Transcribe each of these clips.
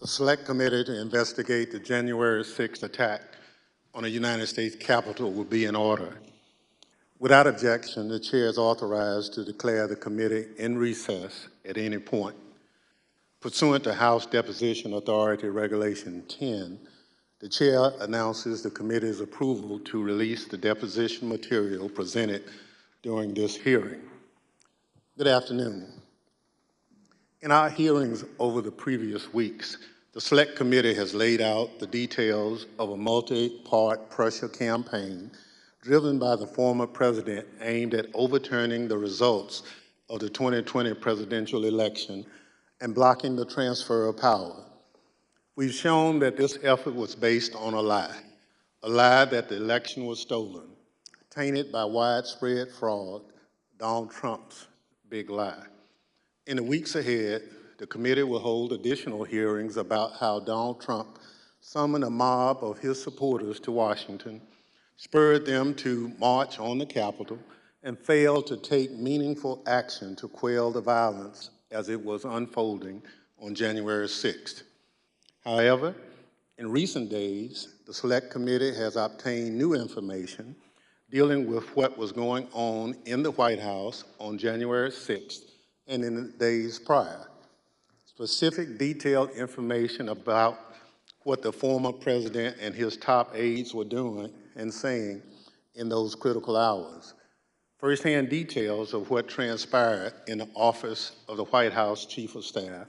Select Committee to investigate the January 6th attack on the United States Capitol will be in order. Without objection, the Chair is authorized to declare the committee in recess at any point. Pursuant to House Deposition Authority Regulation 10, the Chair announces the committee's approval to release the deposition material presented during this hearing. Good afternoon. In our hearings over the previous weeks, the Select Committee has laid out the details of a multi-part pressure campaign driven by the former president aimed at overturning the results of the 2020 presidential election and blocking the transfer of power. We've shown that this effort was based on a lie that the election was stolen, tainted by widespread fraud, Donald Trump's big lie. In the weeks ahead, the committee will hold additional hearings about how Donald Trump summoned a mob of his supporters to Washington, spurred them to march on the Capitol, and failed to take meaningful action to quell the violence as it was unfolding on January 6th. However, in recent days, the Select Committee has obtained new information dealing with what was going on in the White House on January 6th and in the days prior. Specific detailed information about what the former president and his top aides were doing and saying in those critical hours. First-hand details of what transpired in the office of the White House Chief of Staff,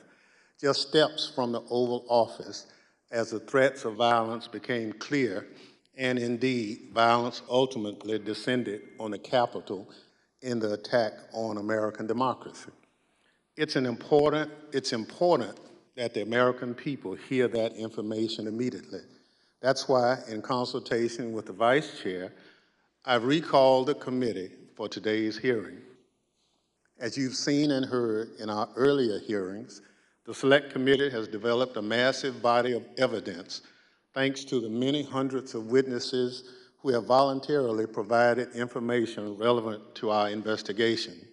just steps from the Oval Office as the threats of violence became clear, and indeed, violence ultimately descended on the Capitol in the attack on American democracy. It's important that the American people hear that information immediately. That's why, in consultation with the Vice Chair, I've recalled the committee for today's hearing. As you've seen and heard in our earlier hearings, the Select Committee has developed a massive body of evidence thanks to the many hundreds of witnesses who have voluntarily provided information relevant to our investigation.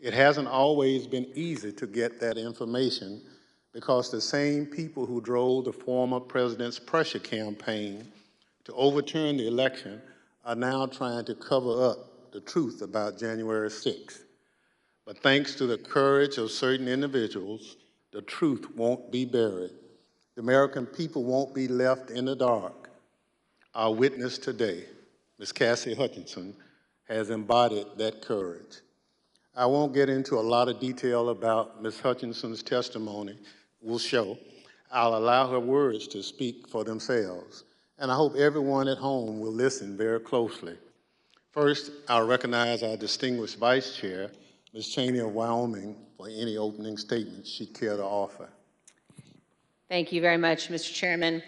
It hasn't always been easy to get that information because the same people who drove the former president's pressure campaign to overturn the election are now trying to cover up the truth about January 6th. But thanks to the courage of certain individuals, the truth won't be buried. The American people won't be left in the dark. Our witness today, Ms. Cassie Hutchinson, has embodied that courage. I won't get into a lot of detail about Ms. Hutchinson's testimony will show. I'll allow her words to speak for themselves, and I hope everyone at home will listen very closely. First, I'll recognize our distinguished Vice Chair, Ms. Cheney of Wyoming, for any opening statements she'd care to offer. Thank you very much, Mr. Chairman.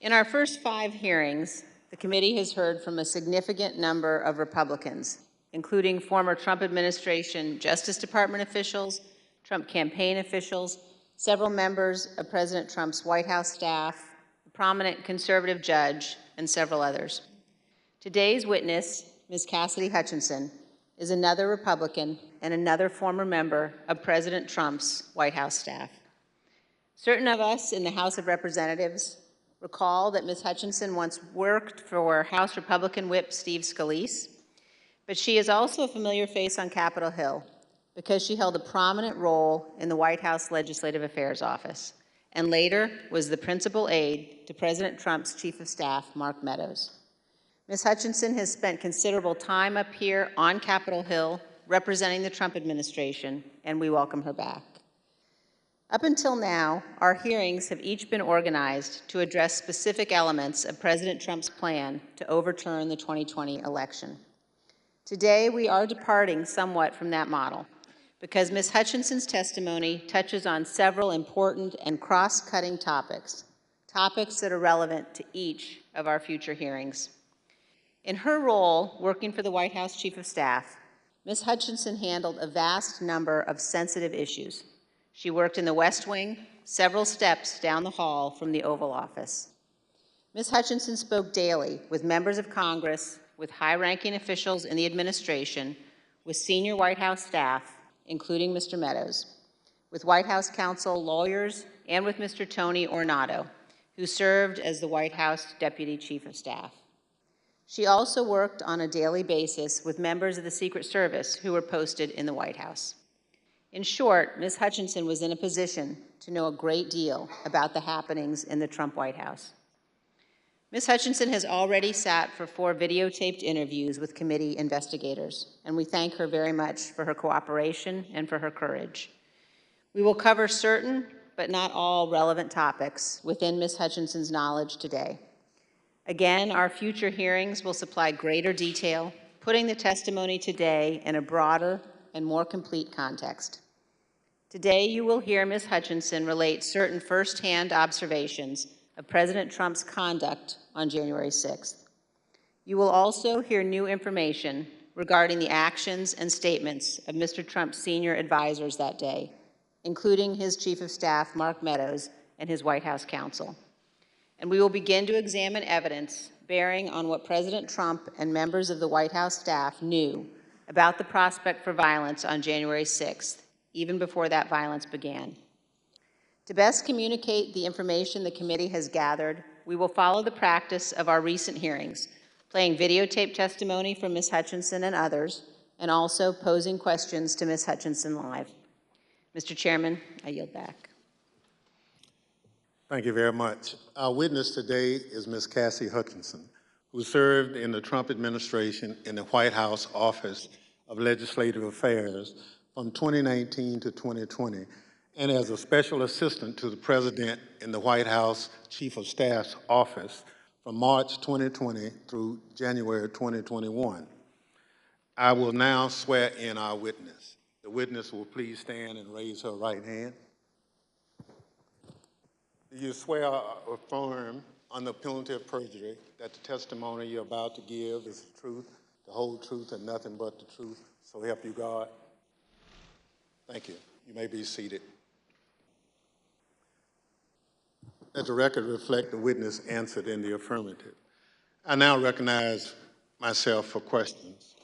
In our first 5 hearings, the committee has heard from a significant number of Republicans, including former Trump administration Justice Department officials, Trump campaign officials, several members of President Trump's White House staff, a prominent conservative judge, and several others. Today's witness, Ms. Cassidy Hutchinson, is another Republican and another former member of President Trump's White House staff. Certain of us in the House of Representatives recall that Ms. Hutchinson once worked for House Republican Whip Steve Scalise, but she is also a familiar face on Capitol Hill because she held a prominent role in the White House Legislative Affairs Office and later was the principal aide to President Trump's Chief of Staff, Mark Meadows. Ms. Hutchinson has spent considerable time up here on Capitol Hill representing the Trump administration, and we welcome her back. Up until now, our hearings have each been organized to address specific elements of President Trump's plan to overturn the 2020 election. Today, we are departing somewhat from that model because Ms. Hutchinson's testimony touches on several important and cross-cutting topics that are relevant to each of our future hearings. In her role working for the White House Chief of Staff, Ms. Hutchinson handled a vast number of sensitive issues. She worked in the West Wing, several steps down the hall from the Oval Office. Ms. Hutchinson spoke daily with members of Congress, with high-ranking officials in the administration, with senior White House staff, including Mr. Meadows, with White House counsel, lawyers, and with Mr. Tony Ornato, who served as the White House Deputy Chief of Staff. She also worked on a daily basis with members of the Secret Service who were posted in the White House. In short, Ms. Hutchinson was in a position to know a great deal about the happenings in the Trump White House. Ms. Hutchinson has already sat for 4 videotaped interviews with committee investigators, and we thank her very much for her cooperation and for her courage. We will cover certain, but not all, relevant topics within Ms. Hutchinson's knowledge today. Again, our future hearings will supply greater detail, putting the testimony today in a broader and more complete context. Today, you will hear Ms. Hutchinson relate certain firsthand observations of President Trump's conduct on January 6th. You will also hear new information regarding the actions and statements of Mr. Trump's senior advisors that day, including his Chief of Staff, Mark Meadows, and his White House counsel. And we will begin to examine evidence bearing on what President Trump and members of the White House staff knew about the prospect for violence on January 6th, even before that violence began. To best communicate the information the committee has gathered, we will follow the practice of our recent hearings, playing videotape testimony from Ms. Hutchinson and others, and also posing questions to Ms. Hutchinson live. Mr. Chairman, I yield back. Thank you very much. Our witness today is Ms. Cassie Hutchinson, who served in the Trump administration in the White House Office of Legislative Affairs from 2019 to 2020, and as a special assistant to the President in the White House Chief of Staff's office from March 2020 through January 2021. I will now swear in our witness. The witness will please stand and raise her right hand. Do you swear or affirm under penalty of perjury that the testimony you're about to give is the truth, the whole truth, and nothing but the truth, so help you God? Thank you. You may be seated. Let the record reflect the witness answered in the affirmative. I now recognize myself for questions.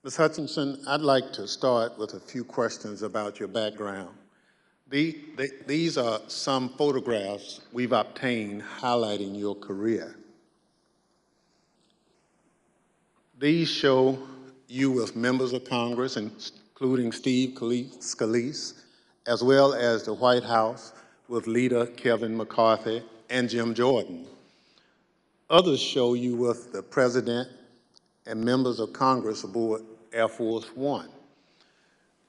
Ms. Hutchinson, I'd like to start with a few questions about your background. These are some photographs we've obtained highlighting your career. These show you with members of Congress, including Steve Scalise, as well as the White House with leader Kevin McCarthy and Jim Jordan. Others show you with the President and members of Congress aboard Air Force One.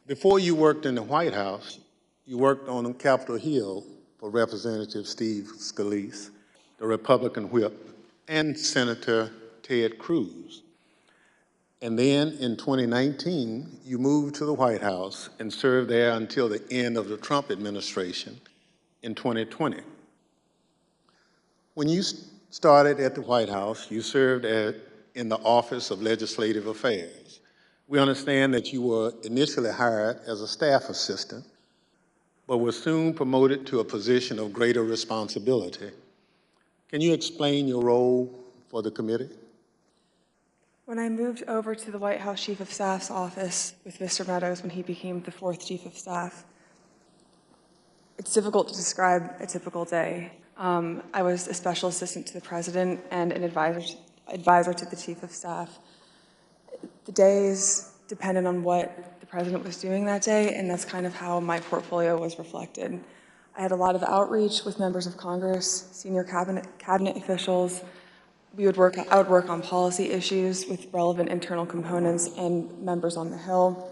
Before you worked in the White House, you worked on Capitol Hill for Representative Steve Scalise, the Republican whip, and Senator Ted Cruz. And then in 2019, you moved to the White House and served there until the end of the Trump administration in 2020. When you started at the White House, you served in the Office of Legislative Affairs. We understand that you were initially hired as a staff assistant, but were soon promoted to a position of greater responsibility. Can you explain your role for the committee? When I moved over to the White House Chief of Staff's office with Mr. Meadows when he became the 4th Chief of Staff, it's difficult to describe a typical day. I was a special assistant to the President and an advisor to the Chief of Staff. The days depended on what the President was doing that day, and that's kind of how my portfolio was reflected. I had a lot of outreach with members of Congress, senior cabinet officials. I would work on policy issues with relevant internal components and members on the Hill,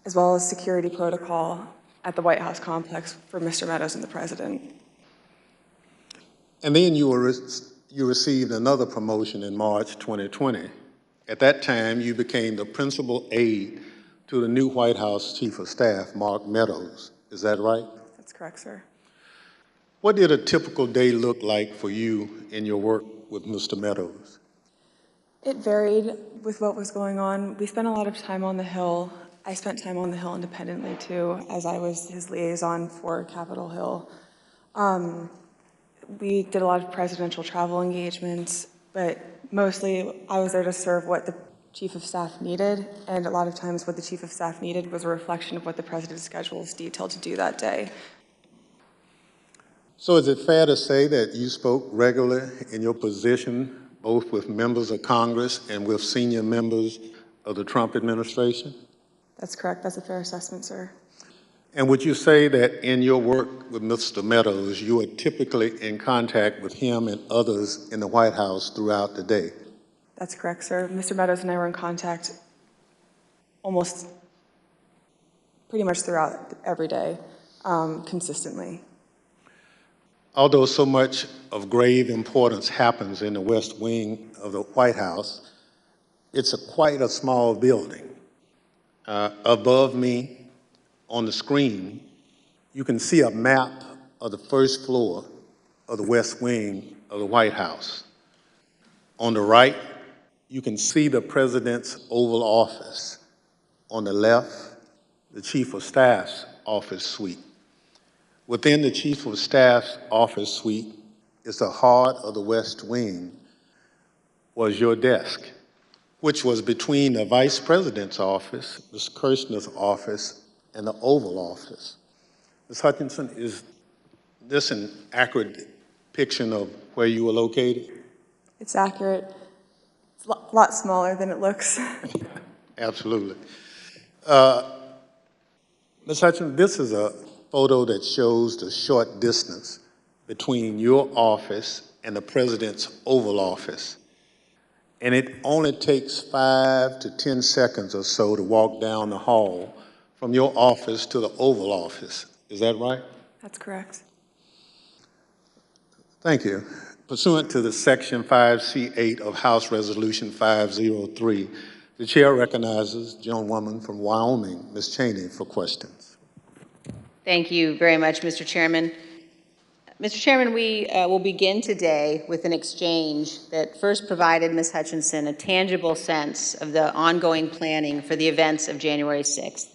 as well as security protocol at the White House complex for Mr. Meadows and the President. And then you received another promotion in March 2020. At that time, you became the principal aide to the new White House Chief of Staff, Mark Meadows. Is that right? That's correct, sir. What did a typical day look like for you in your work with Mr. Meadows? It varied with what was going on. We spent a lot of time on the Hill. I spent time on the Hill independently too, as I was his liaison for Capitol Hill. We did a lot of presidential travel engagements, but mostly I was there to serve what the Chief of Staff needed, and a lot of times what the Chief of Staff needed was a reflection of what the President's schedule was detailed to do that day. So is it fair to say that you spoke regularly in your position, both with members of Congress and with senior members of the Trump administration? That's correct. That's a fair assessment, sir. And would you say that in your work with Mr. Meadows, you are typically in contact with him and others in the White House throughout the day? That's correct, sir. Mr. Meadows and I were in contact almost pretty much throughout every day, consistently. Although so much of grave importance happens in the West Wing of the White House, it's quite a small building. Above me, on the screen, you can see a map of the first floor of the West Wing of the White House. On the right, you can see the President's Oval Office. On the left, the Chief of Staff's office suite. Within the Chief of Staff's office suite is the heart of the West Wing, was your desk, which was between the Vice President's office, Ms. Kirshner's office, and the Oval Office. Ms. Hutchinson, is this an accurate depiction of where you were located? It's accurate. It's a lot smaller than it looks. Absolutely. Ms. Hutchinson, this is a photo that shows the short distance between your office and the President's Oval Office. And it only takes 5 to 10 seconds or so to walk down the hall from your office to the Oval Office. Is that right? That's correct. Thank you. Pursuant to the Section 5C8 of House Resolution 503, the chair recognizes the gentlewoman from Wyoming, Ms. Cheney, for questions. Thank you very much, Mr. Chairman. Mr. Chairman, we will begin today with an exchange that first provided Ms. Hutchinson a tangible sense of the ongoing planning for the events of January 6th.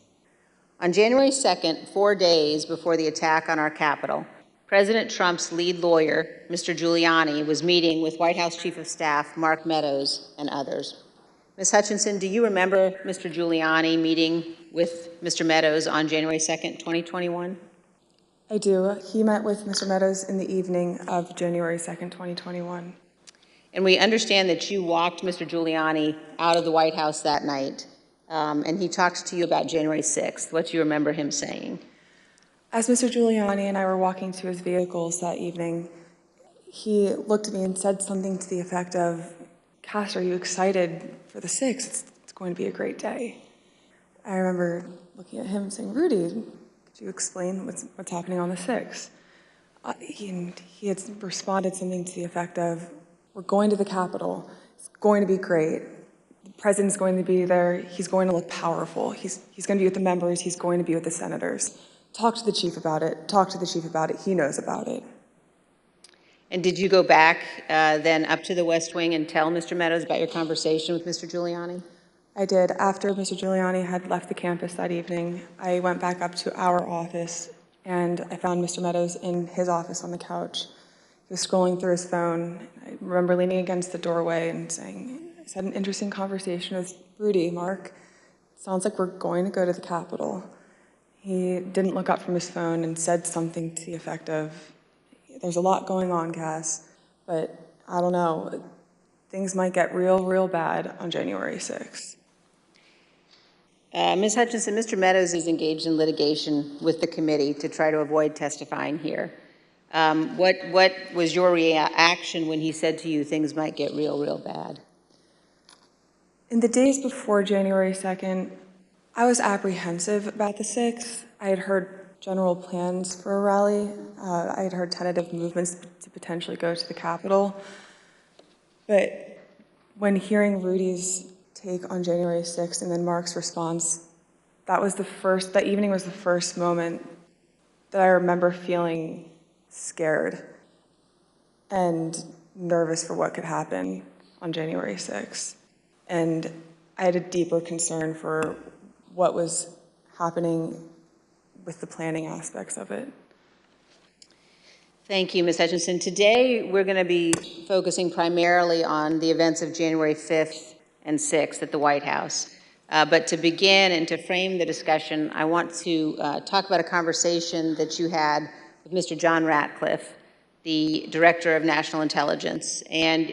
On January 2nd, 4 days before the attack on our Capitol, President Trump's lead lawyer, Mr. Giuliani, was meeting with White House Chief of Staff Mark Meadows and others. Ms. Hutchinson, do you remember Mr. Giuliani meeting with Mr. Meadows on January 2nd, 2021? I do. He met with Mr. Meadows in the evening of January 2nd, 2021. And we understand that you walked Mr. Giuliani out of the White House that night, and he talked to you about January 6th. What do you remember him saying? As Mr. Giuliani and I were walking to his vehicles that evening, he looked at me and said something to the effect of, "Cass, are you excited for the 6th? It's going to be a great day." I remember looking at him and saying, "Rudy, could you explain what's happening on the 6th? He had responded something to the effect of, "We're going to the Capitol. It's going to be great. The president's going to be there. He's going to look powerful. He's going to be with the members. He's going to be with the senators. Talk to the chief about it. Talk to the chief about it. He knows about it." And did you go back then up to the West Wing and tell Mr. Meadows about your conversation with Mr. Giuliani? I did. After Mr. Giuliani had left the campus that evening, I went back up to our office and I found Mr. Meadows in his office on the couch. He was scrolling through his phone. I remember leaning against the doorway and saying, "I just had an interesting conversation with Rudy, Mark. Sounds like we're going to go to the Capitol." He didn't look up from his phone and said something to the effect of, "There's a lot going on, Cass, but I don't know. Things might get real bad on January 6th. Ms. Hutchinson, Mr. Meadows is engaged in litigation with the committee to try to avoid testifying here. What was your reaction when he said to you things might get real bad? In the days before January 2nd, I was apprehensive about the 6th. I had heard general plans for a rally. I had heard tentative movements to potentially go to the Capitol. But when hearing Rudy's take on January 6th and then Mark's response, that evening was the first moment that I remember feeling scared and nervous for what could happen on January 6th. And I had a deeper concern for what was happening with the planning aspects of it. Thank you, Ms. Hutchinson. Today, we're going to be focusing primarily on the events of January 5th and 6th at the White House. But to begin and to frame the discussion, I want to talk about a conversation that you had with Mr. John Ratcliffe, the Director of National Intelligence, and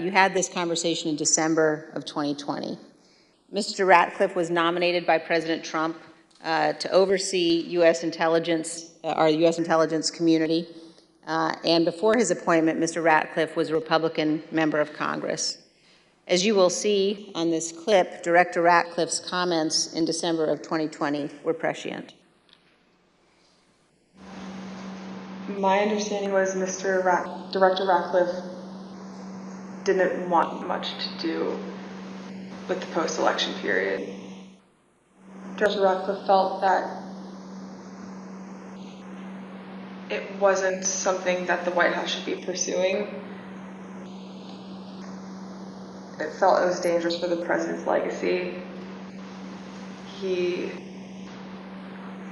you had this conversation in December of 2020. Mr. Ratcliffe was nominated by President Trump to oversee U.S. intelligence, our U.S. intelligence community, and before his appointment, Mr. Ratcliffe was a Republican member of Congress. As you will see on this clip, Director Ratcliffe's comments in December of 2020 were prescient. My understanding was Director Ratcliffe didn't want much to do with the post-election period. Director Ratcliffe felt that it wasn't something that the White House should be pursuing. It felt it was dangerous for the president's legacy. He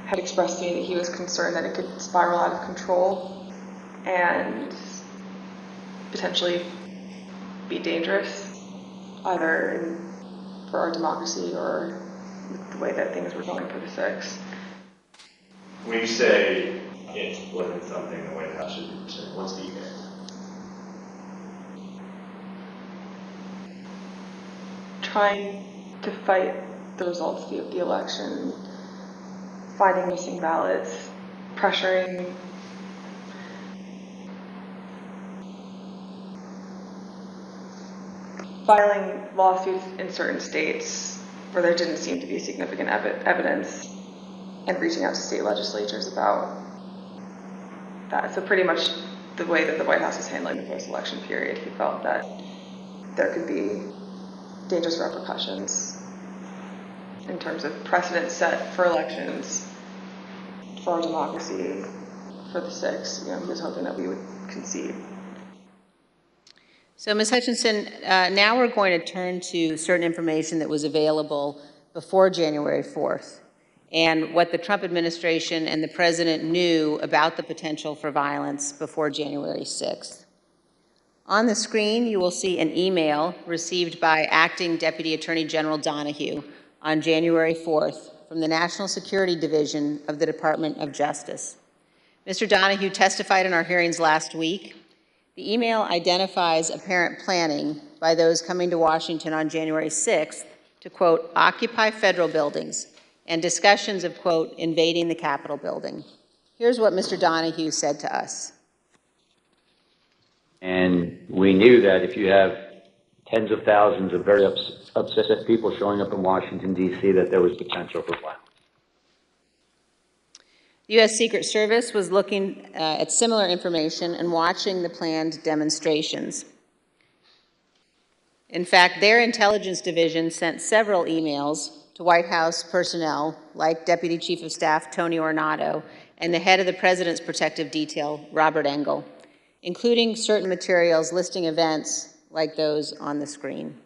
had expressed to me that he was concerned that it could spiral out of control and potentially be dangerous, either for our democracy or the way that things were going for the six. When you say it wasn't something the White House should be pursuing, what's the it? Trying to fight the results of the election, finding missing ballots, pressuring filing lawsuits in certain states where there didn't seem to be significant evidence, and reaching out to state legislatures about that. So pretty much the way that the White House is handling the post-election period, he felt that there could be dangerous repercussions in terms of precedent set for elections, for our democracy, for the six. He was hoping that we would concede. So, Ms. Hutchinson, now we're going to turn to certain information that was available before January 4th and what the Trump administration and the president knew about the potential for violence before January 6th. On the screen, you will see an email received by Acting Deputy Attorney General Donahue on January 4th from the National Security Division of the Department of Justice. Mr. Donahue testified in our hearings last week. The email identifies apparent planning by those coming to Washington on January 6th to, quote, occupy federal buildings, and discussions of, quote, invading the Capitol building. Here's what Mr. Donahue said to us. And we knew that if you have tens of thousands of very upset people showing up in Washington, D.C., that there was potential for violence. The U.S. Secret Service was looking at similar information and watching the planned demonstrations. In fact, their intelligence division sent several emails to White House personnel like Deputy Chief of Staff Tony Ornato and the head of the President's Protective Detail, Robert Engel, including certain materials listing events like those on the screen.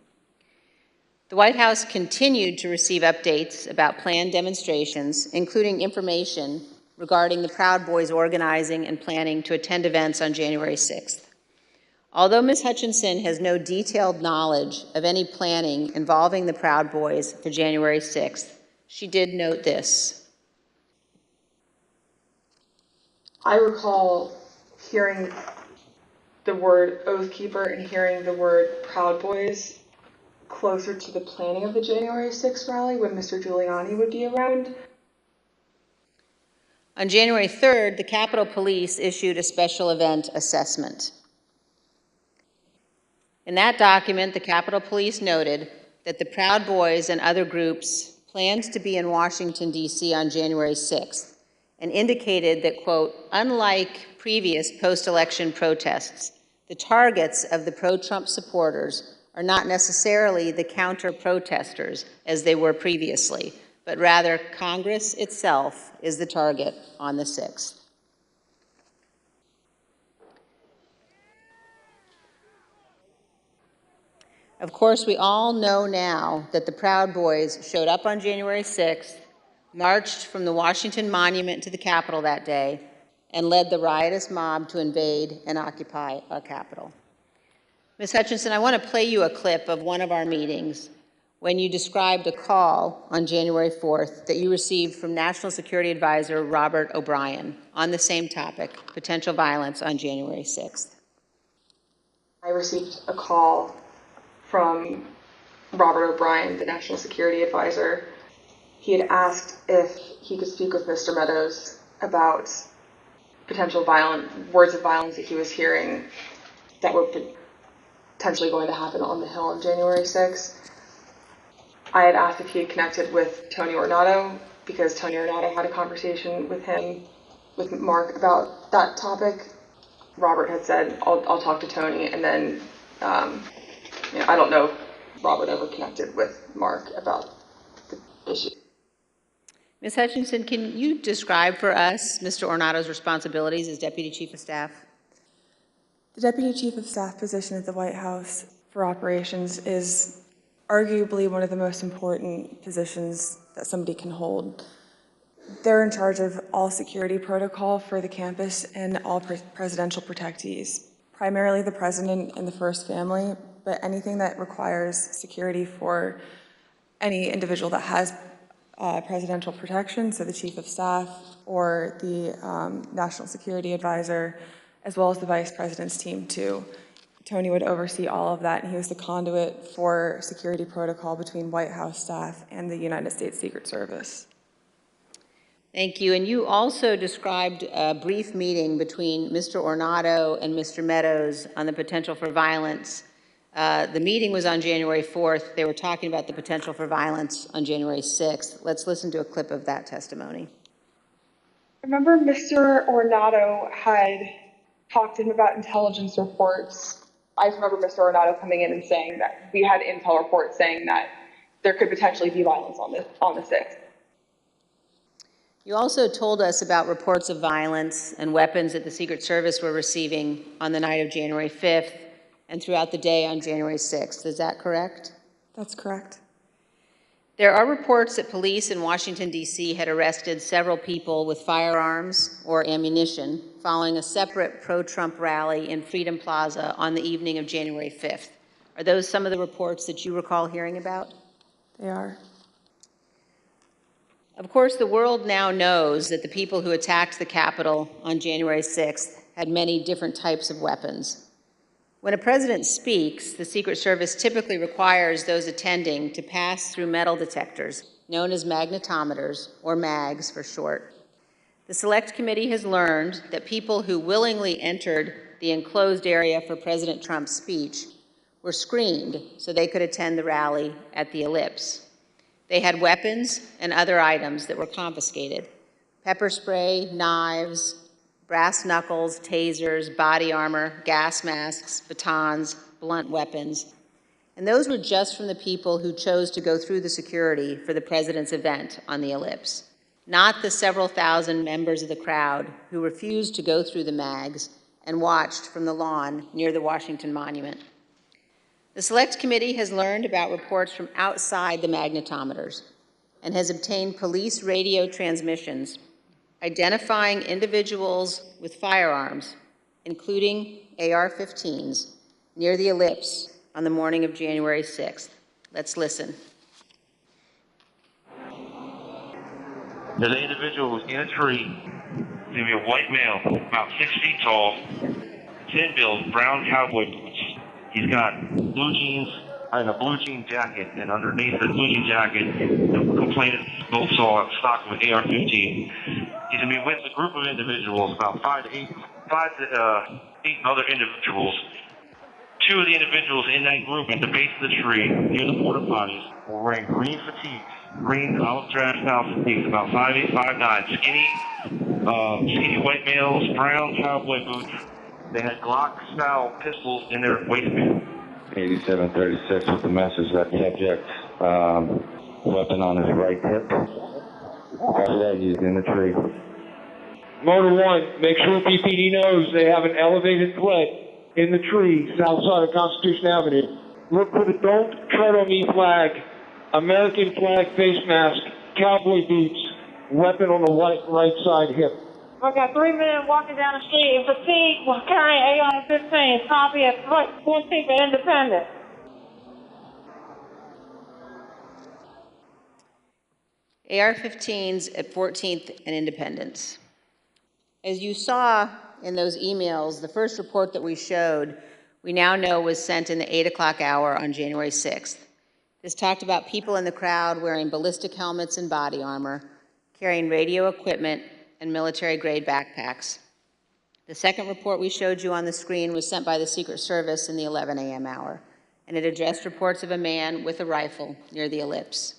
The White House continued to receive updates about planned demonstrations, including information regarding the Proud Boys organizing and planning to attend events on January 6th. Although Ms. Hutchinson has no detailed knowledge of any planning involving the Proud Boys for January 6th, she did note this. I recall hearing the word Oath Keeper and hearing the word Proud Boys closer to the planning of the January 6th rally when Mr. Giuliani would be around. On January 3rd, the Capitol Police issued a special event assessment. In that document, the Capitol Police noted that the Proud Boys and other groups planned to be in Washington, D.C. on January 6th and indicated that, quote, unlike previous post-election protests, the targets of the pro-Trump supporters are not necessarily the counter-protesters as they were previously, but rather Congress itself is the target on the 6th. Of course, we all know now that the Proud Boys showed up on January 6th, marched from the Washington Monument to the Capitol that day, and led the riotous mob to invade and occupy our Capitol. Ms. Hutchinson, I want to play you a clip of one of our meetings when you described a call on January 4th that you received from National Security Advisor Robert O'Brien on the same topic, potential violence on January 6th. I received a call from Robert O'Brien, the National Security Advisor. He had asked if he could speak with Mr. Meadows about potential words of violence that he was hearing that were potentially going to happen on the Hill on January 6th. I had asked if he had connected with Tony Ornato because Tony Ornato had a conversation with Mark about that topic. Robert had said, I'll talk to Tony, and then I don't know if Robert ever connected with Mark about the issue. Ms. Hutchinson, can you describe for us Mr. Ornato's responsibilities as Deputy Chief of Staff? The Deputy Chief of Staff position at the White House for operations is arguably one of the most important positions that somebody can hold. They're in charge of all security protocol for the campus and all presidential protectees, primarily the president and the first family, but anything that requires security for any individual that has presidential protection, so the Chief of Staff or the National Security Advisor, as well as the Vice President's team too. Tony would oversee all of that, and he was the conduit for security protocol between White House staff and the United States Secret Service. Thank you. And you also described a brief meeting between Mr. Ornato and Mr. Meadows on the potential for violence. The meeting was on January 4th. They were talking about the potential for violence on January 6th. Let's listen to a clip of that testimony. I remember Mr. Ornato had talked to him about intelligence reports. I remember Mr. Ornato coming in and saying that we had intel reports saying that there could potentially be violence on the 6th. You also told us about reports of violence and weapons that the Secret Service were receiving on the night of January 5th and throughout the day on January 6th. Is that correct? That's correct. There are reports that police in Washington, D.C. had arrested several people with firearms or ammunition following a separate pro-Trump rally in Freedom Plaza on the evening of January 5th. Are those some of the reports that you recall hearing about? They are. Of course, the world now knows that the people who attacked the Capitol on January 6th had many different types of weapons. When a president speaks, the Secret Service typically requires those attending to pass through metal detectors, known as magnetometers, or mags for short. The Select Committee has learned that people who willingly entered the enclosed area for President Trump's speech were screened so they could attend the rally at the Ellipse. They had weapons and other items that were confiscated: pepper spray, knives, brass knuckles, tasers, body armor, gas masks, batons, blunt weapons. And those were just from the people who chose to go through the security for the president's event on the Ellipse, not the several thousand members of the crowd who refused to go through the mags and watched from the lawn near the Washington Monument. The Select Committee has learned about reports from outside the magnetometers and has obtained police radio transmissions identifying individuals with firearms, including AR-15s, near the Ellipse on the morning of January 6th. Let's listen. There's an individual who's in a tree. He's going to be a white male, about 6 feet tall, thin build, brown cowboy boots. He's got blue jeans and a blue jean jacket, and underneath the blue jean jacket, the complainant both saw a stock with AR-15. He's going to be with a group of individuals, about five to eight other individuals. Two of the individuals in that group at the base of the tree, near the porta potties, were wearing green fatigues, green olive drab style fatigues, about 5'8", 5'9", skinny white males, brown cowboy boots. They had Glock-style pistols in their waistband. 8736 with the message that subject weapon on his right hip. After that, he's in the tree. Motor 1, make sure PPD knows they have an elevated threat in the tree south side of Constitution Avenue. Look for the Don't Tread on Me flag, American flag face mask, cowboy boots, weapon on the right side hip. I got 3 men walking down the street in fatigue while carrying AR-15, copy at 14th and Independence. AR-15s at 14th and Independence. As you saw in those emails, the first report that we showed, we now know was sent in the 8 o'clock hour on January 6th. This talked about people in the crowd wearing ballistic helmets and body armor, carrying radio equipment and military-grade backpacks. The second report we showed you on the screen was sent by the Secret Service in the 11 a.m. hour, and it addressed reports of a man with a rifle near the ellipse.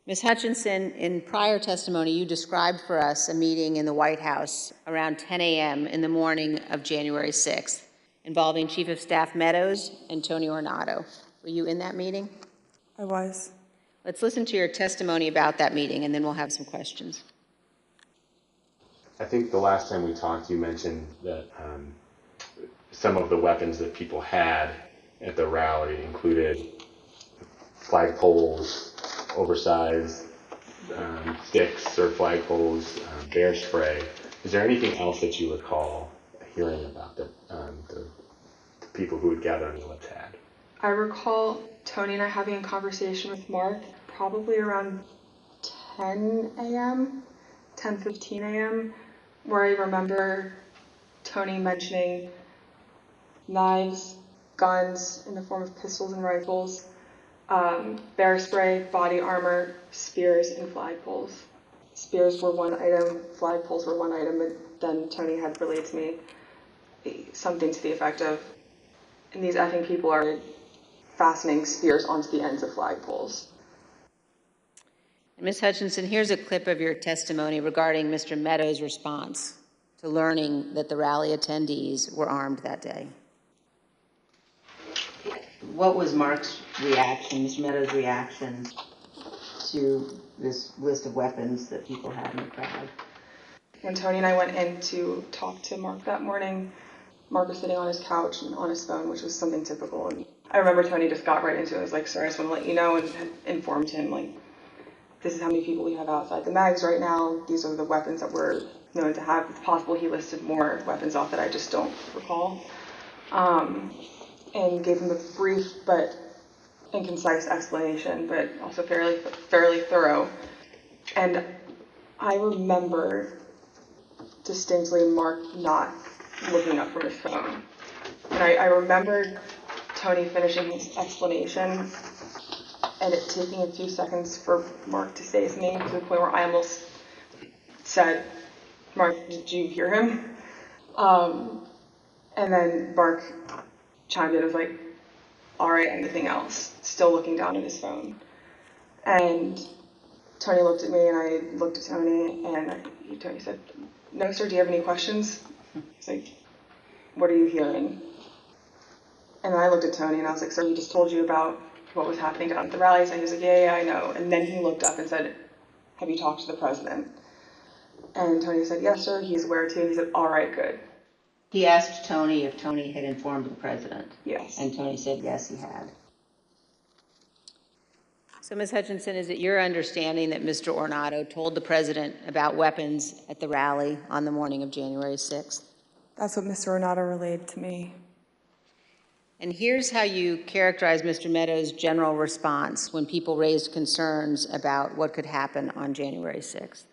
Ms. Hutchinson, in prior testimony, you described for us a meeting in the White House around 10 a.m. in the morning of January 6th, involving Chief of Staff Meadows and Tony Ornato. Were you in that meeting? I was. Let's listen to your testimony about that meeting, and then we'll have some questions. I think the last time we talked, you mentioned that some of the weapons that people had at the rally included flagpoles, oversized sticks or flagpoles, bear spray. Is there anything else that you recall hearing about that the people who would gather on the ellipse had? I recall Tony and I having a conversation with Mark probably around 10 a.m., 10:15 a.m., where I remember Tony mentioning knives, guns in the form of pistols and rifles, bear spray, body armor, spears, and flagpoles. Spears were one item, flagpoles were one item, and then Tony had relayed to me something to the effect of, and these effing people are fastening spears onto the ends of flagpoles. Ms. Hutchinson, here's a clip of your testimony regarding Mr. Meadows' response to learning that the rally attendees were armed that day. What was Mark's reaction, Mr. Meadows' reaction to this list of weapons that people had in the crowd? When Tony and I went in to talk to Mark that morning, Mark was sitting on his couch and on his phone, which was something typical. And I remember Tony just got right into it. I was like, sorry, I just want to let you know, and had informed him, like, this is how many people we have outside the mags right now. These are the weapons that we're known to have. It's possible he listed more weapons off that I just don't recall. And gave him a brief but inconcise explanation, but also fairly thorough. And I remember distinctly Mark not looking up from his phone. And I remember Tony finishing his explanation and it taking a few seconds for Mark to say his name, to the point where I almost said, Mark, did you hear him? And then Mark chimed in and was like, all right, anything else? Still looking down at his phone. And Tony looked at me and I looked at Tony and Tony said, no, sir, do you have any questions? He's like, what are you hearing? And then I looked at Tony and I was like, sir, he just told you about what was happening down at the rallies. And he was like, yeah, I know. And then he looked up and said, have you talked to the president? And Tony said, yes, sir, he's aware too. He said, all right, good. He asked Tony if Tony had informed the president. Yes. And Tony said, yes, he had. So, Ms. Hutchinson, is it your understanding that Mr. Ornato told the president about weapons at the rally on the morning of January 6th? That's what Mr. Ornato relayed to me. And here's how you characterize Mr. Meadows' general response when people raised concerns about what could happen on January 6th.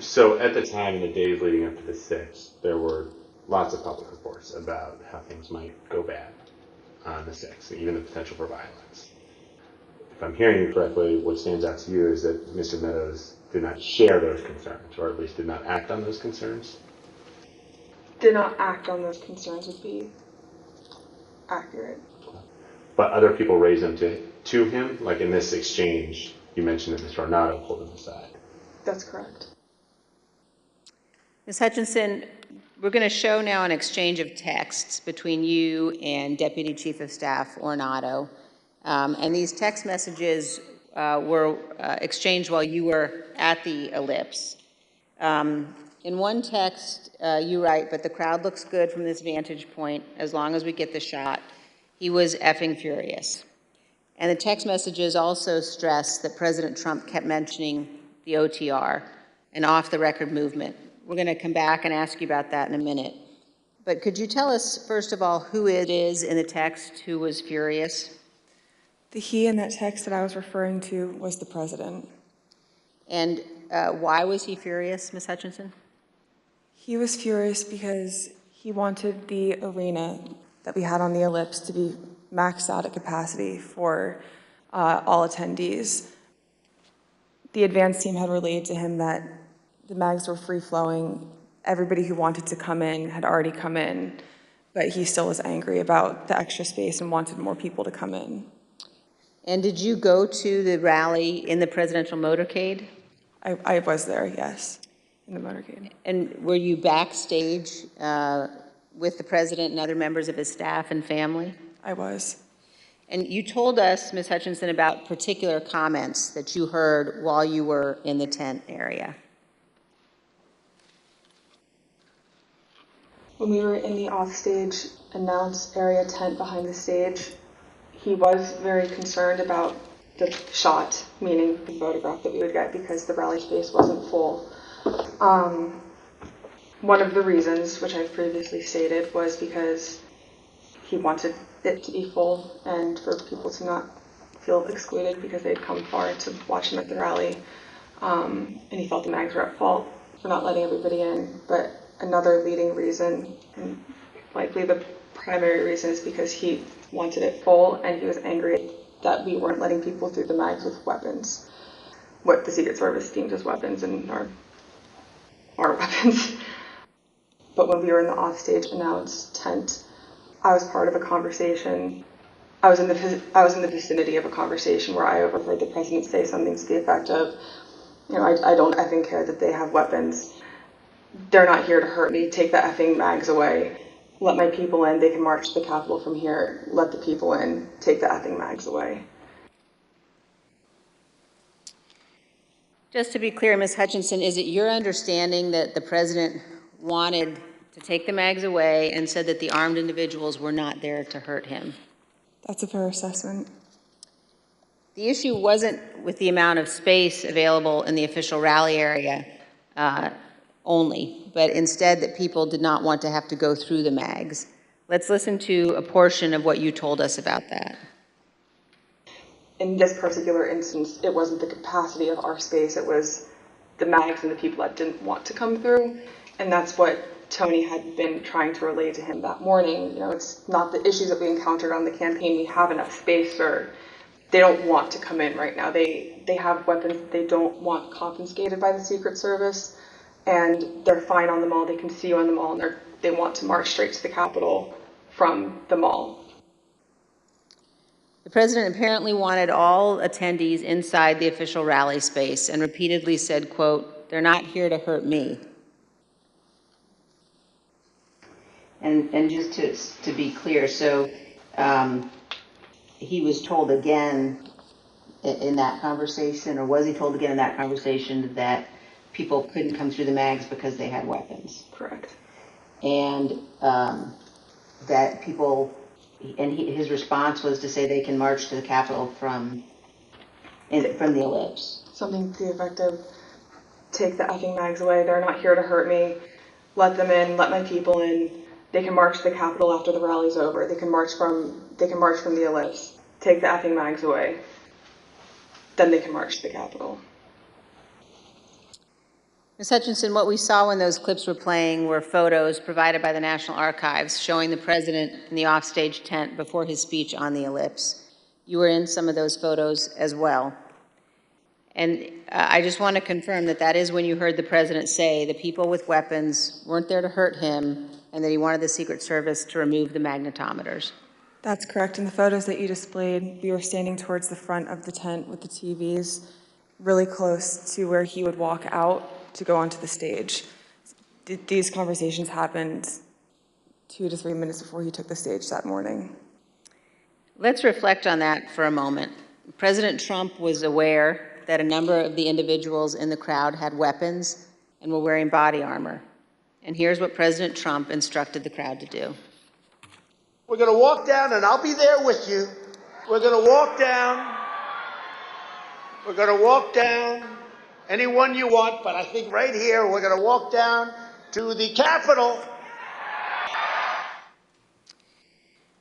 So at the time, in the days leading up to the 6th, there were lots of public reports about how things might go bad on the 6th, even the potential for violence. If I'm hearing you correctly, what stands out to you is that Mr. Meadows did not share those concerns, or at least did not act on those concerns? Did not act on those concerns would be accurate. But other people raised them to him? Like in this exchange, you mentioned that Mr. Ornato pulled him aside. That's correct. Ms. Hutchinson, we're going to show now an exchange of texts between you and Deputy Chief of Staff Ornato. And these text messages were exchanged while you were at the ellipse. In one text, you write, but the crowd looks good from this vantage point as long as we get the shot. He was effing furious. And the text messages also stress that President Trump kept mentioning the OTR, an off-the-record movement. We're going to come back and ask you about that in a minute. But could you tell us, first of all, who it is in the text who was furious? The he in that text that I was referring to was the president. And why was he furious, Ms. Hutchinson? He was furious because he wanted the arena that we had on the ellipse to be maxed out at capacity for all attendees. The advance team had relayed to him that the mags were free-flowing. Everybody who wanted to come in had already come in, but he still was angry about the extra space and wanted more people to come in. And did you go to the rally in the presidential motorcade? I was there, yes, in the motorcade. And were you backstage with the president and other members of his staff and family? I was. And you told us, Ms. Hutchinson, about particular comments that you heard while you were in the tent area. When we were in the offstage announce area tent behind the stage, he was very concerned about the shot, meaning the photograph that we would get, because the rally space wasn't full. One of the reasons, which I've previously stated, was because he wanted it to be full and for people to not feel excluded because they'd come far to watch him at the rally. And he felt the mags were at fault for not letting everybody in. But another leading reason, and likely the primary reason, is because he wanted it full and he was angry that we weren't letting people through the mags with weapons, what the Secret Service deemed as weapons and our weapons. But when we were in the offstage announce tent, I was part of a conversation. I was in the vicinity of a conversation where I overheard the president say something to the effect of, you know, I don't effing care that they have weapons. They're not here to hurt me. Take the effing mags away. Let my people in. They can march to the Capitol from here. Let the people in. Take the effing mags away. Just to be clear, Ms. Hutchinson, is it your understanding that the president wanted to take the mags away and said that the armed individuals were not there to hurt him? That's a fair assessment. The issue wasn't with the amount of space available in the official rally area only, but instead that people did not want to have to go through the mags. Let's listen to a portion of what you told us about that. In this particular instance, it wasn't the capacity of our space, it was the mags and the people that didn't want to come through. And that's what Tony had been trying to relay to him that morning. You know, it's not the issues that we encountered on the campaign. We have enough space, or they don't want to come in right now. They have weapons that they don't want confiscated by the Secret Service, and they're fine on the mall. They can see you on the mall, and they want to march straight to the Capitol from the mall. The president apparently wanted all attendees inside the official rally space and repeatedly said, quote, "They're not here to hurt me." And just to be clear, so he was told again in that conversation, or was he told again in that conversation, that people couldn't come through the mags because they had weapons? Correct. And that people, and his response was to say they can march to the Capitol from the ellipse. Something to the effect of, take the effing mags away. They're not here to hurt me. Let them in. Let my people in. They can march to the Capitol after the rally's over. They can march from the ellipse. Take the effing mags away. Then they can march to the Capitol. Ms. Hutchinson, what we saw when those clips were playing were photos provided by the National Archives showing the president in the offstage tent before his speech on the ellipse. You were in some of those photos as well. And I just want to confirm that that is when you heard the president say the people with weapons weren't there to hurt him and that he wanted the Secret Service to remove the magnetometers. That's correct. In the photos that you displayed, we were standing towards the front of the tent with the TVs, really close to where he would walk out to go onto the stage. These conversations happened 2 to 3 minutes before he took the stage that morning. Let's reflect on that for a moment. President Trump was aware that a number of the individuals in the crowd had weapons and were wearing body armor. And here's what President Trump instructed the crowd to do. We're going to walk down, and I'll be there with you. We're going to walk down. We're going to walk down anyone you want, but I think right here we're going to walk down to the Capitol.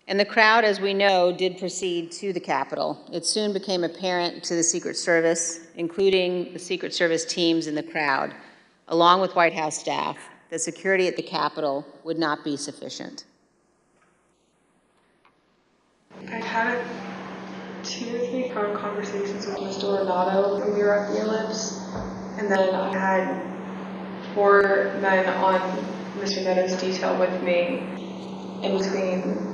And the crowd, as we know, did proceed to the Capitol. It soon became apparent to the Secret Service, including the Secret Service teams in the crowd, along with White House staff, that security at the Capitol would not be sufficient. I had 2 or 3 phone conversations with Mr. Renato when we were at the ellipse, and then I had 4 men on Mr. Meadows' detail with me in between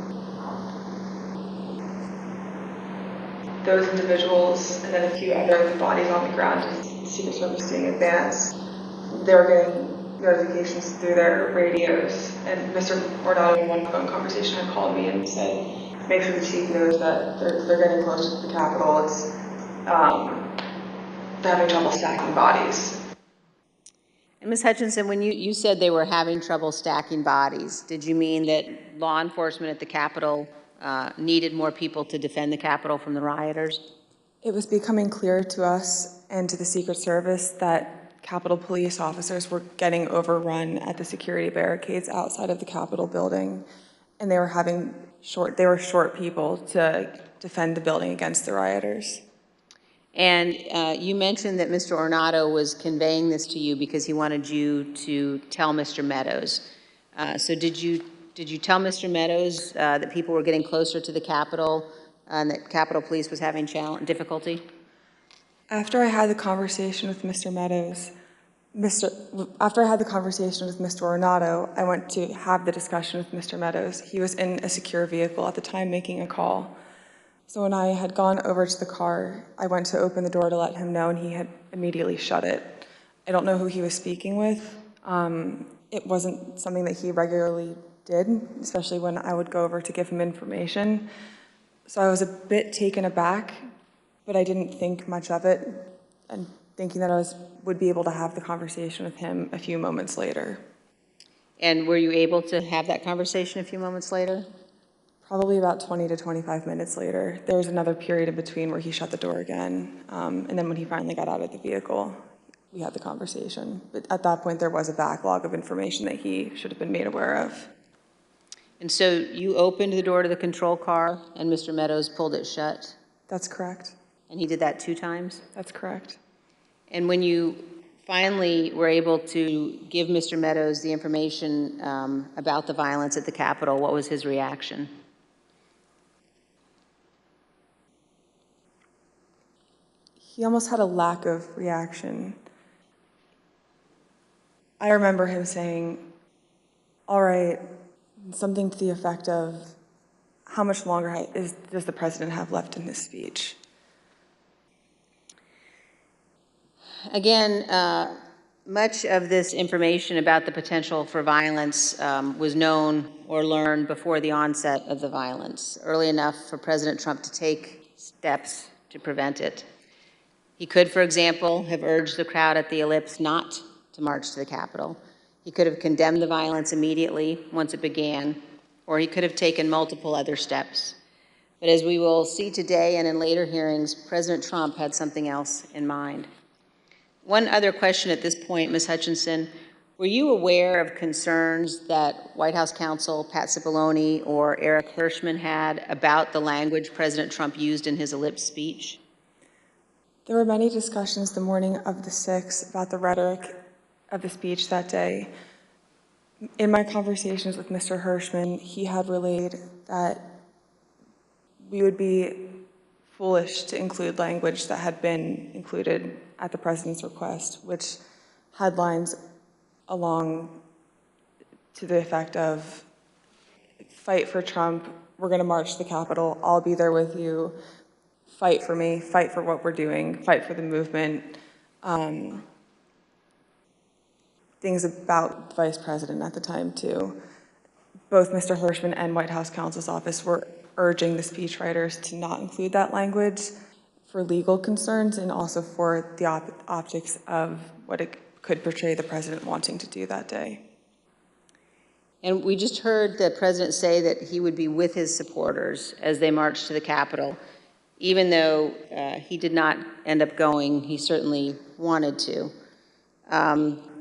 those individuals and then a few other bodies on the ground as the Secret Service doing advance. They were getting notifications through their radios, and Mr. Renato in one phone conversation had called me and said, make sure the chief knows that they're getting close to the Capitol. It's they're having trouble stacking bodies. And Ms. Hutchinson, when you said they were having trouble stacking bodies, did you mean that law enforcement at the Capitol needed more people to defend the Capitol from the rioters? It was becoming clear to us and to the Secret Service that Capitol police officers were getting overrun at the security barricades outside of the Capitol building, and they were short people to defend the building against the rioters. And you mentioned that Mr. Ornato was conveying this to you because he wanted you to tell Mr. Meadows. So did you tell Mr. Meadows that people were getting closer to the Capitol and that Capitol Police was having difficulty? After I had the conversation with Mr. Meadows, after I had the conversation with Mr. Ornato, I went to have the discussion with Mr. Meadows. He was in a secure vehicle at the time making a call. So when I had gone over to the car, I went to open the door to let him know, and he had immediately shut it. I don't know who he was speaking with. It wasn't something that he regularly did, especially when I would go over to give him information. So I was a bit taken aback, but I didn't think much of it, and thinking that I would be able to have the conversation with him a few moments later. And were you able to have that conversation a few moments later? Probably about 20 to 25 minutes later. There was another period in between where he shut the door again, and then when he finally got out of the vehicle, we had the conversation. But at that point, there was a backlog of information that he should have been made aware of. And so you opened the door to the control car, and Mr. Meadows pulled it shut? That's correct. And he did that 2 times? That's correct. And when you finally were able to give Mr. Meadows the information about the violence at the Capitol, what was his reaction? He almost had a lack of reaction. I remember him saying, all right, something to the effect of, how much longer does the president have left in his speech? Again, much of this information about the potential for violence was known or learned before the onset of the violence, early enough for President Trump to take steps to prevent it. He could, for example, have urged the crowd at the ellipse not to march to the Capitol. He could have condemned the violence immediately once it began, or he could have taken multiple other steps. But as we will see today and in later hearings, President Trump had something else in mind. One other question at this point, Ms. Hutchinson, were you aware of concerns that White House counsel Pat Cipollone or Eric Hirschman had about the language President Trump used in his ellipse speech? There were many discussions the morning of the 6th about the rhetoric of the speech that day. In my conversations with Mr. Hirschman, he had relayed that we would be foolish to include language that had been included at the president's request, which had lines along to the effect of, fight for Trump, we're going to march to the Capitol, I'll be there with you, fight for me, fight for what we're doing, fight for the movement. Things about the vice president at the time, too. Both Mr. Hirschman and White House counsel's office were urging the speechwriters to not include that language for legal concerns and also for the optics of what it could portray the president wanting to do that day. And we just heard the president say that he would be with his supporters as they marched to the Capitol. Even though he did not end up going, he certainly wanted to.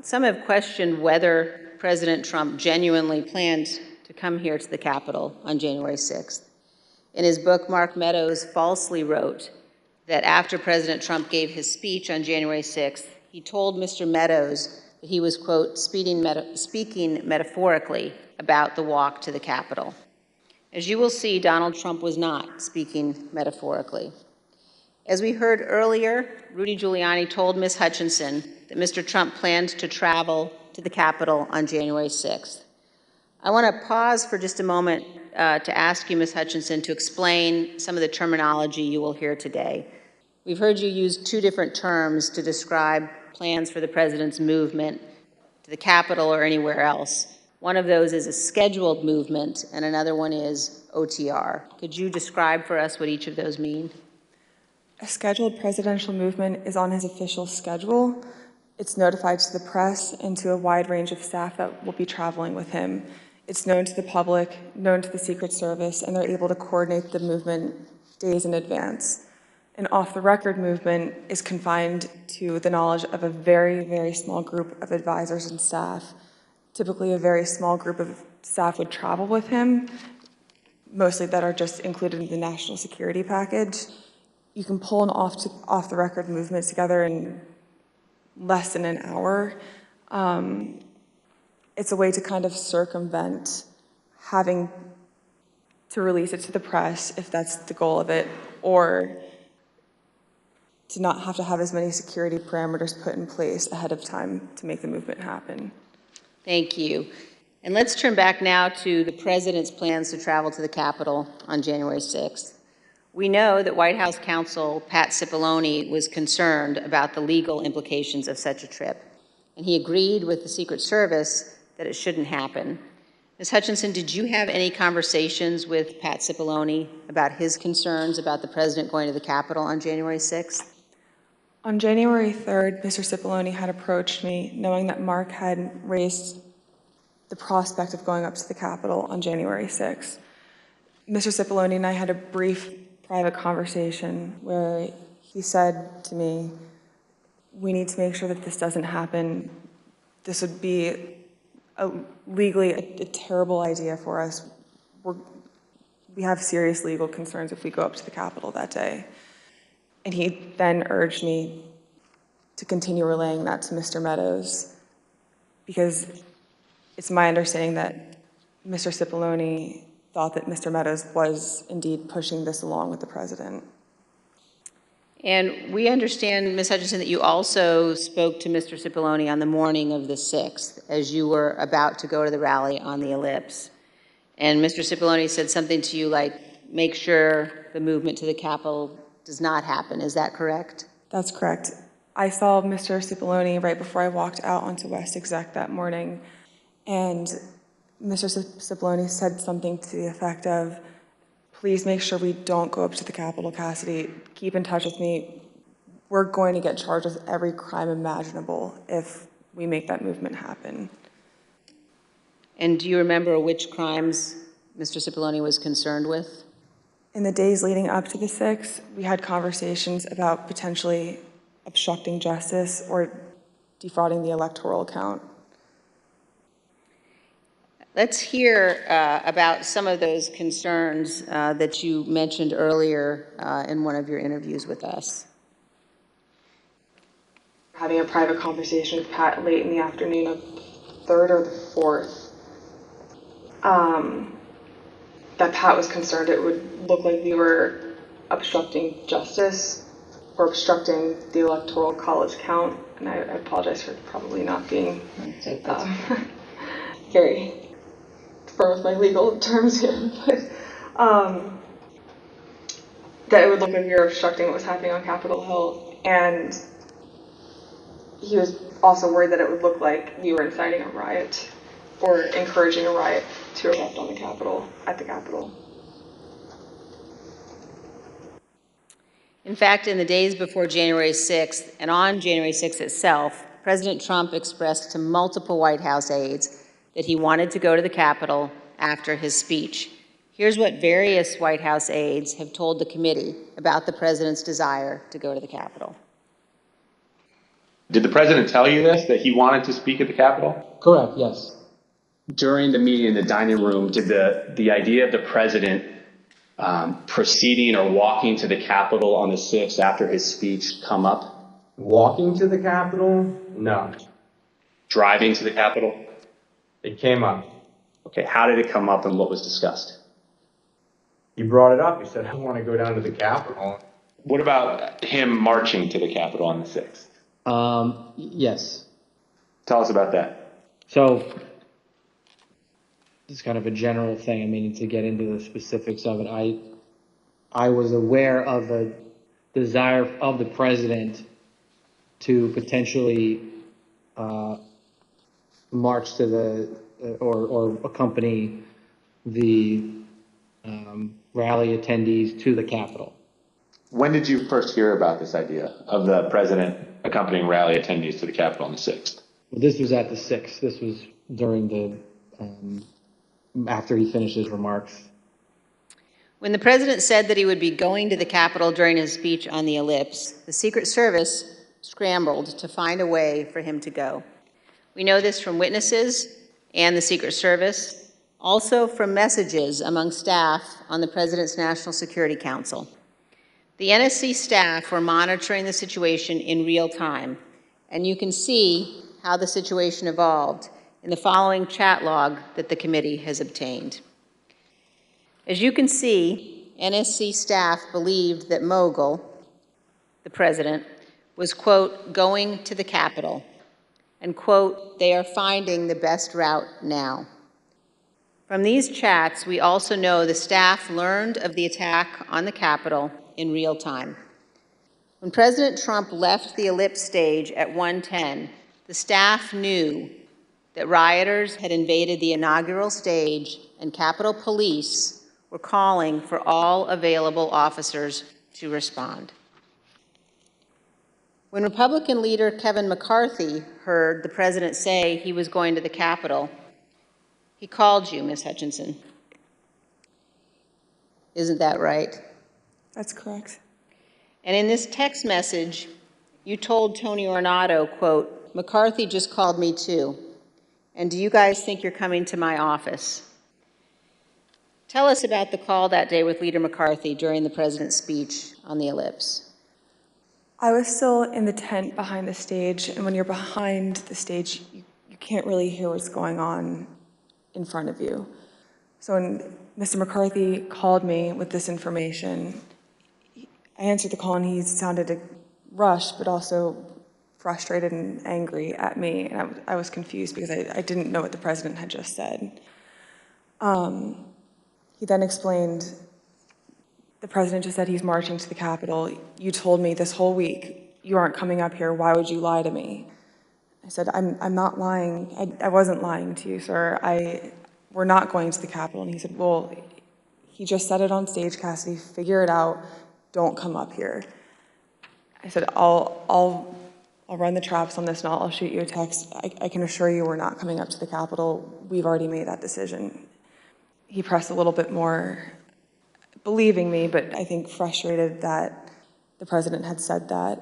Some have questioned whether President Trump genuinely planned to come here to the Capitol on January 6th. In his book, Mark Meadows falsely wrote that after President Trump gave his speech on January 6th, he told Mr. Meadows that he was, quote, speaking metaphorically about the walk to the Capitol. As you will see, Donald Trump was not speaking metaphorically. As we heard earlier, Rudy Giuliani told Ms. Hutchinson that Mr. Trump planned to travel to the Capitol on January 6th. I want to pause for just a moment to ask you, Ms. Hutchinson, to explain some of the terminology you will hear today. We've heard you use two different terms to describe plans for the president's movement to the Capitol or anywhere else. One of those is a scheduled movement, and another one is OTR. Could you describe for us what each of those mean? A scheduled presidential movement is on his official schedule. It's notified to the press and to a wide range of staff that will be traveling with him. It's known to the public, known to the Secret Service, and they're able to coordinate the movement days in advance. An off-the-record movement is confined to the knowledge of a very, very small group of advisors and staff. Typically, a very small group of staff would travel with him, mostly that are just included in the national security package. You can pull an off-the-record movement together in less than an hour. It's a way to kind of circumvent having to release it to the press, if that's the goal of it, or to not have to have as many security parameters put in place ahead of time to make the movement happen. Thank you. And let's turn back now to the president's plans to travel to the Capitol on January 6th. We know that White House counsel Pat Cipollone was concerned about the legal implications of such a trip, and he agreed with the Secret Service that it shouldn't happen. Ms. Hutchinson, did you have any conversations with Pat Cipollone about his concerns about the president going to the Capitol on January 6th? On January 3rd, Mr. Cipollone had approached me, knowing that Mark had raised the prospect of going up to the Capitol on January 6th. Mr. Cipollone and I had a brief private conversation where he said to me, we need to make sure that this doesn't happen. This would be legally a terrible idea for us. We have serious legal concerns if we go up to the Capitol that day. And he then urged me to continue relaying that to Mr. Meadows, because it's my understanding that Mr. Cipollone thought that Mr. Meadows was indeed pushing this along with the president. And we understand, Ms. Hutchinson, that you also spoke to Mr. Cipollone on the morning of the 6th as you were about to go to the rally on the Ellipse. And Mr. Cipollone said something to you like, make sure the movement to the Capitol does not happen. Is that correct? That's correct. I saw Mr. Cipollone right before I walked out onto West Exec that morning, and Mr. Cipollone said something to the effect of, please make sure we don't go up to the Capitol, Cassidy. Keep in touch with me. We're going to get charged with every crime imaginable if we make that movement happen. And do you remember which crimes Mr. Cipollone was concerned with? In the days leading up to the 6th, we had conversations about potentially obstructing justice or defrauding the electoral count. Let's hear about some of those concerns that you mentioned earlier in one of your interviews with us. Having a private conversation with Pat late in the afternoon of the 3rd or the 4th, that Pat was concerned it would look like we were obstructing justice or obstructing the electoral college count. And I apologize for probably not being very firm with my legal terms here, but that it would look like we were obstructing what was happening on Capitol Hill. And he was also worried that it would look like we were inciting a riot or encouraging a riot to erupt on the Capitol, at the Capitol. In fact, in the days before January 6th and on January 6th itself, President Trump expressed to multiple White House aides that he wanted to go to the Capitol after his speech. Here's what various White House aides have told the committee about the president's desire to go to the Capitol. Did the president tell you this, that he wanted to speak at the Capitol? Correct, yes. during the meeting in the dining room, did the idea of the president proceeding or walking to the Capitol on the 6th after his speech come up? Walking to the Capitol? No. Driving to the Capitol? It came up. Okay, how did it come up and what was discussed? He brought it up. He said, I want to go down to the Capitol. What about him marching to the Capitol on the 6th? Yes. Tell us about that. So it's kind of a general thing. I mean, to get into the specifics of it, I was aware of the desire of the president to potentially march to the or accompany the rally attendees to the Capitol. When did you first hear about this idea of the president accompanying rally attendees to the Capitol on the 6th? Well, this was at the 6th. This was during the after he finished his remarks. When the president said that he would be going to the Capitol during his speech on the ellipse, the Secret Service scrambled to find a way for him to go. We know this from witnesses and the Secret Service, also from messages among staff on the President's National Security Council. The NSC staff were monitoring the situation in real time, and you can see how the situation evolved in the following chat log that the committee has obtained. As you can see, NSC staff believed that Mogul, the president, was, quote, going to the Capitol, and, quote, they are finding the best route now. From these chats, we also know the staff learned of the attack on the Capitol in real time. When President Trump left the ellipse stage at 1:10, the staff knew that rioters had invaded the inaugural stage and Capitol Police were calling for all available officers to respond. When Republican leader Kevin McCarthy heard the president say he was going to the Capitol, he called you, Ms. Hutchinson. Isn't that right? That's correct. And in this text message, you told Tony Ornato, quote, McCarthy just called me too. And do you guys think you're coming to my office? Tell us about the call that day with Leader McCarthy during the president's speech on the ellipse. I was still in the tent behind the stage, and when you're behind the stage, you can't really hear what's going on in front of you. So when Mr. McCarthy called me with this information, I answered the call and he sounded rushed, but also frustrated and angry at me. And I was confused because I didn't know what the president had just said. He then explained, the president just said he's marching to the Capitol. You told me this whole week you aren't coming up here. Why would you lie to me? I said, I'm not lying. I wasn't lying to you, sir. We're not going to the Capitol. And he said, well, he just said it on stage, Cassidy. Figure it out. Don't come up here. I said, I'll run the traps on this and I'll shoot you a text. I can assure you we're not coming up to the Capitol. We've already made that decision. He pressed a little bit more, believing me, but I think frustrated that the president had said that.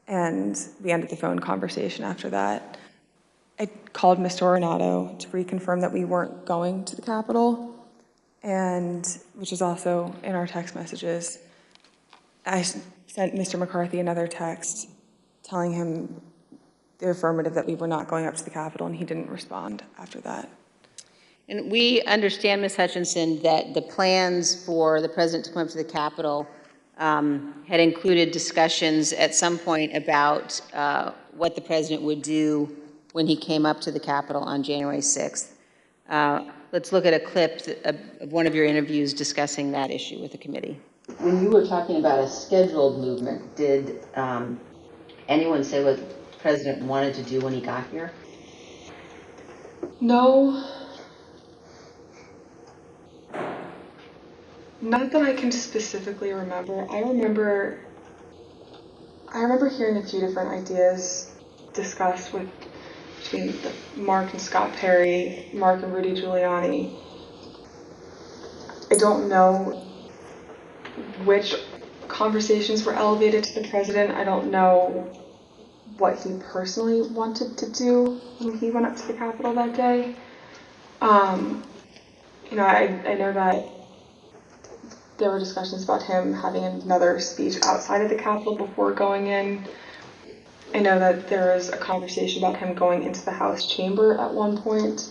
And we ended the phone conversation after that. I called Mr. Ornato to reconfirm that we weren't going to the Capitol, and which is also in our text messages. I sent Mr. McCarthy another text telling him the affirmative that we were not going up to the Capitol, and he didn't respond after that. And we understand, Ms. Hutchinson, that the plans for the president to come up to the Capitol had included discussions at some point about what the president would do when he came up to the Capitol on January 6th. Let's look at a clip of one of your interviews discussing that issue with the committee. When you were talking about a scheduled movement, did anyone say what the president wanted to do when he got here? No. Not that I can specifically remember. I remember hearing a few different ideas discussed between Mark and Scott Perry, Mark and Rudy Giuliani. I don't know which conversations were elevated to the president. I don't know what he personally wanted to do when he went up to the Capitol that day. You know, I know that there were discussions about him having another speech outside of the Capitol before going in. I know that there was a conversation about him going into the House chamber at one point.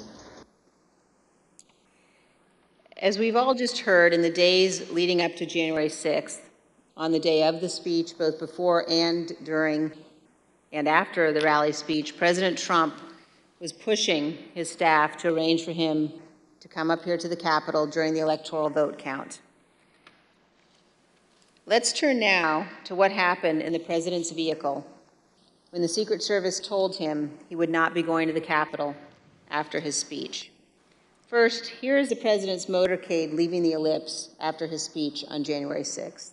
As we've all just heard, in the days leading up to January 6th, on the day of the speech, both before and during and after the rally speech, President Trump was pushing his staff to arrange for him to come up here to the Capitol during the electoral vote count. Let's turn now to what happened in the president's vehicle when the Secret Service told him he would not be going to the Capitol after his speech. First, here is the president's motorcade leaving the ellipse after his speech on January 6th.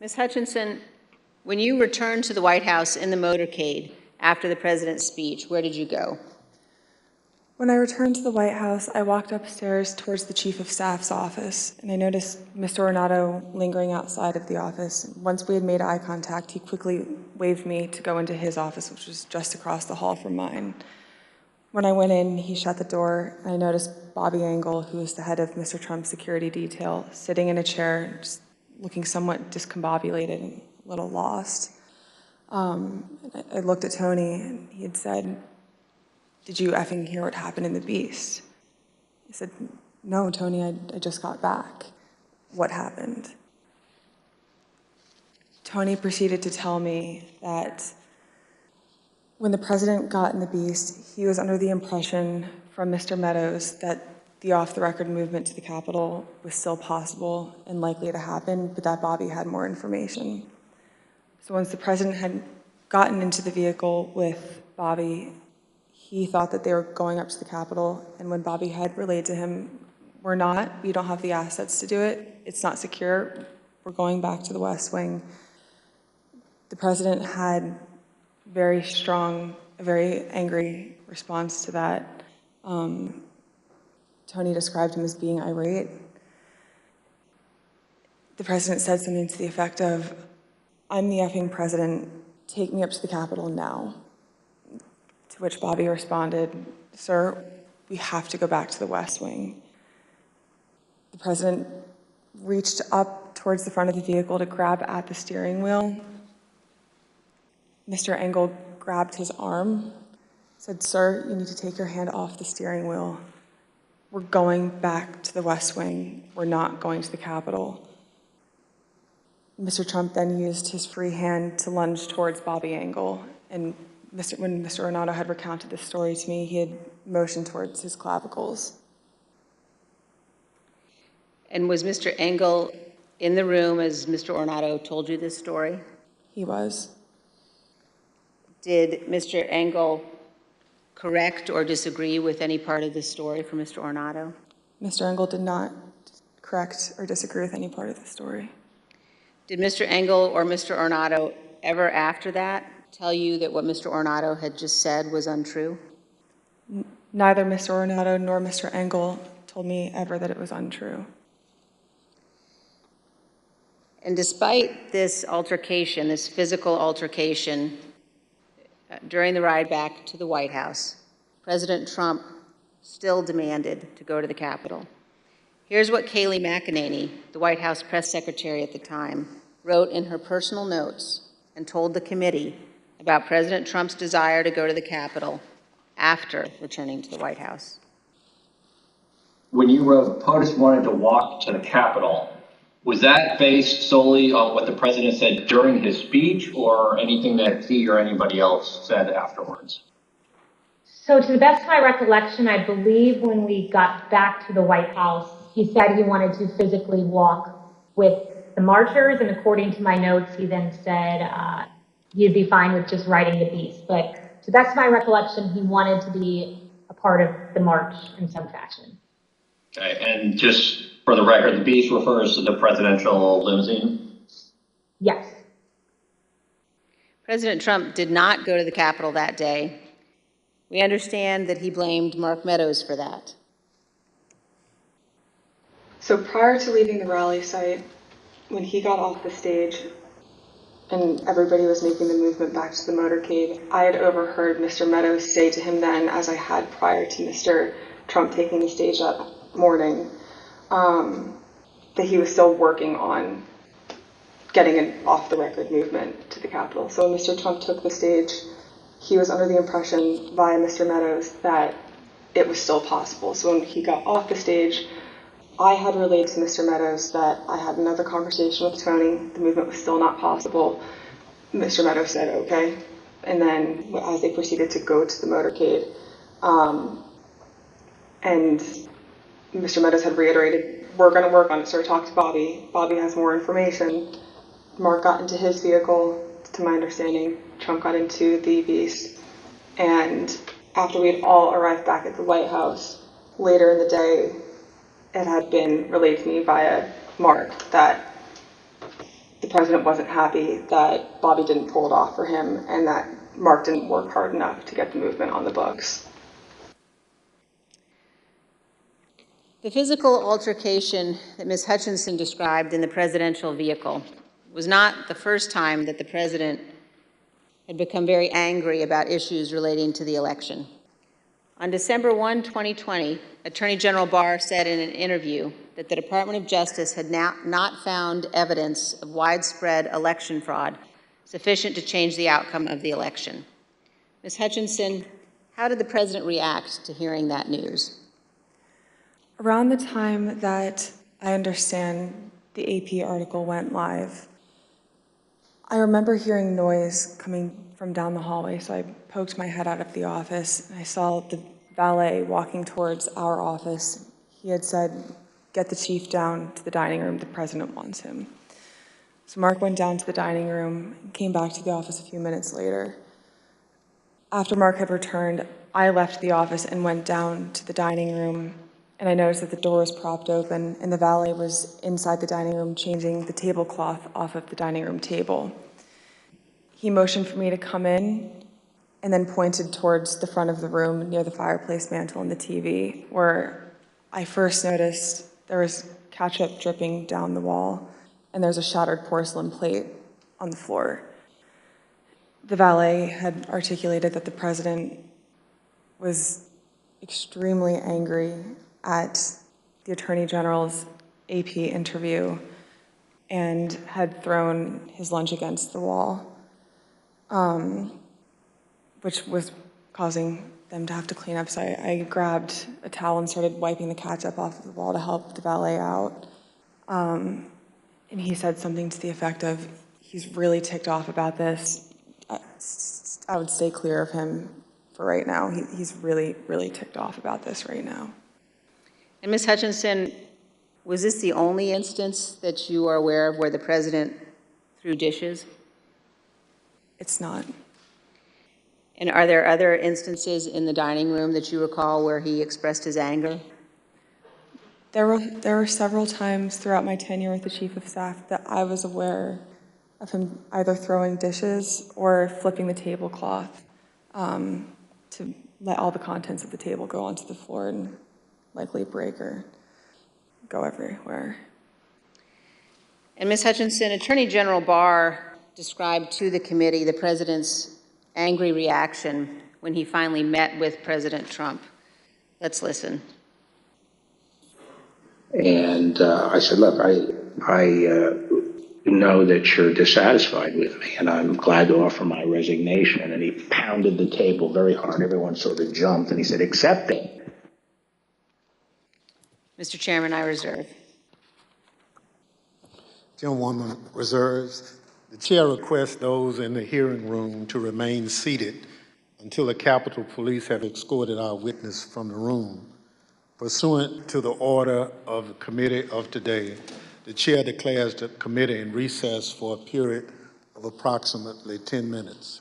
Ms. Hutchinson, when you returned to the White House in the motorcade after the president's speech, where did you go? When I returned to the White House, I walked upstairs towards the Chief of Staff's office, and I noticed Mr. Ornato lingering outside of the office. Once we had made eye contact, he quickly waved me to go into his office, which was just across the hall from mine. When I went in, he shut the door, and I noticed Bobby Engel, who was the head of Mr. Trump's security detail, sitting in a chair, just looking somewhat discombobulated and a little lost. I looked at Tony, and he had said, "Did you effing hear what happened in the Beast?" I said, "No, Tony, I just got back. What happened?" Tony proceeded to tell me that when the president got in the Beast, he was under the impression from Mr. Meadows that the off-the-record movement to the Capitol was still possible and likely to happen, but that Bobby had more information. So once the president had gotten into the vehicle with Bobby, he thought that they were going up to the Capitol, and when Bobby had relayed to him, "We're not, we don't have the assets to do it, it's not secure, we're going back to the West Wing," the president had a very angry response to that. Tony described him as being irate. The president said something to the effect of, "I'm the effing president, take me up to the Capitol now." To which Bobby responded, "Sir, we have to go back to the West Wing." The president reached up towards the front of the vehicle to grab at the steering wheel. Mr. Engel grabbed his arm, said, "Sir, you need to take your hand off the steering wheel. We're going back to the West Wing. We're not going to the Capitol." Mr. Trump then used his free hand to lunge towards Bobby Engel, and when Mr. Ornato had recounted this story to me, he had motioned towards his clavicles. And was Mr. Engel in the room as Mr. Ornato told you this story? He was. Did Mr. Engel correct or disagree with any part of the story from Mr. Ornato? Mr. Engel did not correct or disagree with any part of the story. Did Mr. Engel or Mr. Ornato ever after that tell you that what Mr. Ornato had just said was untrue? Neither Mr. Ornato nor Mr. Engel told me ever that it was untrue. And despite this altercation, this physical altercation, during the ride back to the White House, President Trump still demanded to go to the Capitol. Here's what Kayleigh McEnany, the White House press secretary at the time, wrote in her personal notes and told the committee about President Trump's desire to go to the Capitol after returning to the White House. When you wrote, POTUS wanted to walk to the Capitol, was that based solely on what the president said during his speech or anything that he or anybody else said afterwards? So to the best of my recollection, I believe when we got back to the White House, he said he wanted to physically walk with the marchers, and according to my notes, he then said he'd be fine with just riding the Beast. But to the best of my recollection, he wanted to be a part of the march in some fashion. Okay, and just for the record, the Beast refers to the presidential limousine? Yes. President Trump did not go to the Capitol that day. We understand that he blamed Mark Meadows for that. So prior to leaving the rally site, when he got off the stage and everybody was making the movement back to the motorcade, I had overheard Mr. Meadows say to him then, as I had prior to Mr. Trump taking the stage that morning, that he was still working on getting an off-the-record movement to the Capitol. So when Mr. Trump took the stage, he was under the impression via Mr. Meadows that it was still possible. So when he got off the stage, I had relayed to Mr. Meadows that I had another conversation with Tony. The movement was still not possible. Mr. Meadows said, okay. And then as they proceeded to go to the motorcade, and Mr. Meadows had reiterated, we're going to work on it, sir. Talk to Bobby. Bobby has more information. Mark got into his vehicle, to my understanding. Trump got into the Beast. And after we had all arrived back at the White House, later in the day, it had been relayed to me via Mark that the president wasn't happy that Bobby didn't pull it off for him and that Mark didn't work hard enough to get the movement on the books. The physical altercation that Ms. Hutchinson described in the presidential vehicle was not the first time that the president had become very angry about issues relating to the election. On December 1, 2020, Attorney General Barr said in an interview that the Department of Justice had not found evidence of widespread election fraud sufficient to change the outcome of the election. Ms. Hutchinson, how did the president react to hearing that news? Around the time that I understand the AP article went live, I remember hearing noise coming from down the hallway, so I poked my head out of the office, and I saw the valet walking towards our office. He had said, get the chief down to the dining room, the president wants him. So Mark went down to the dining room and came back to the office a few minutes later. After Mark had returned, I left the office and went down to the dining room, and I noticed that the door was propped open and the valet was inside the dining room changing the tablecloth off of the dining room table. He motioned for me to come in and then pointed towards the front of the room near the fireplace mantle and the TV, where I first noticed there was ketchup dripping down the wall and there's a shattered porcelain plate on the floor. The valet had articulated that the president was extremely angry at the Attorney General's AP interview and had thrown his lunch against the wall, which was causing them to have to clean up. So I grabbed a towel and started wiping the ketchup off of the wall to help the valet out. And he said something to the effect of, he's really ticked off about this. I would stay clear of him for right now. He's really, really ticked off about this right now. And Ms. Hutchinson, was this the only instance that you are aware of where the president threw dishes? It's not. And are there other instances in the dining room that you recall where he expressed his anger? There were several times throughout my tenure with the Chief of Staff that I was aware of him either throwing dishes or flipping the tablecloth to let all the contents of the table go onto the floor and likely break or go everywhere. And Ms. Hutchinson, Attorney General Barr described to the committee the president's angry reaction when he finally met with President Trump. Let's listen. And I said, look, I know that you're dissatisfied with me, and I'm glad to offer my resignation. And he pounded the table very hard. Everyone sort of jumped, and he said, accept it. Mr. Chairman, I reserve. Gentlewoman reserves. The chair requests those in the hearing room to remain seated until the Capitol Police have escorted our witness from the room. Pursuant to the order of the committee of today, the chair declares the committee in recess for a period of approximately 10 minutes.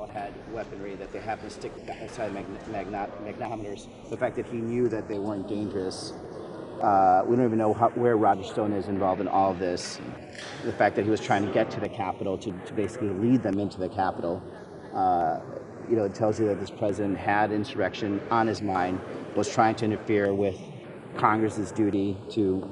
all had weaponry, that they happened to stick aside magnetometers. The fact that he knew that they weren't dangerous. We don't even know where Roger Stone is involved in all of this. The fact that he was trying to get to the Capitol to basically lead them into the Capitol. It tells you that this president had insurrection on his mind, was trying to interfere with Congress's duty to,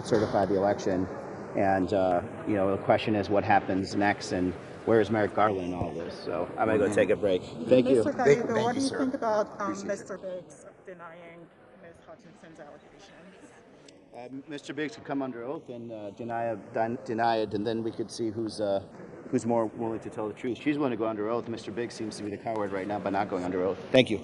certify the election. And, the question is what happens next and where is Merrick Garland in all of this? So I'm going to go take a break. Thank you. Mr. Gallego, what do you think about Mr. Biggs denying Ms. Hutchinson's allegations? Mr. Biggs could come under oath and deny it, and then we could see who's more willing to tell the truth. She's willing to go under oath. Mr. Biggs seems to be the coward right now by not going under oath. Thank you.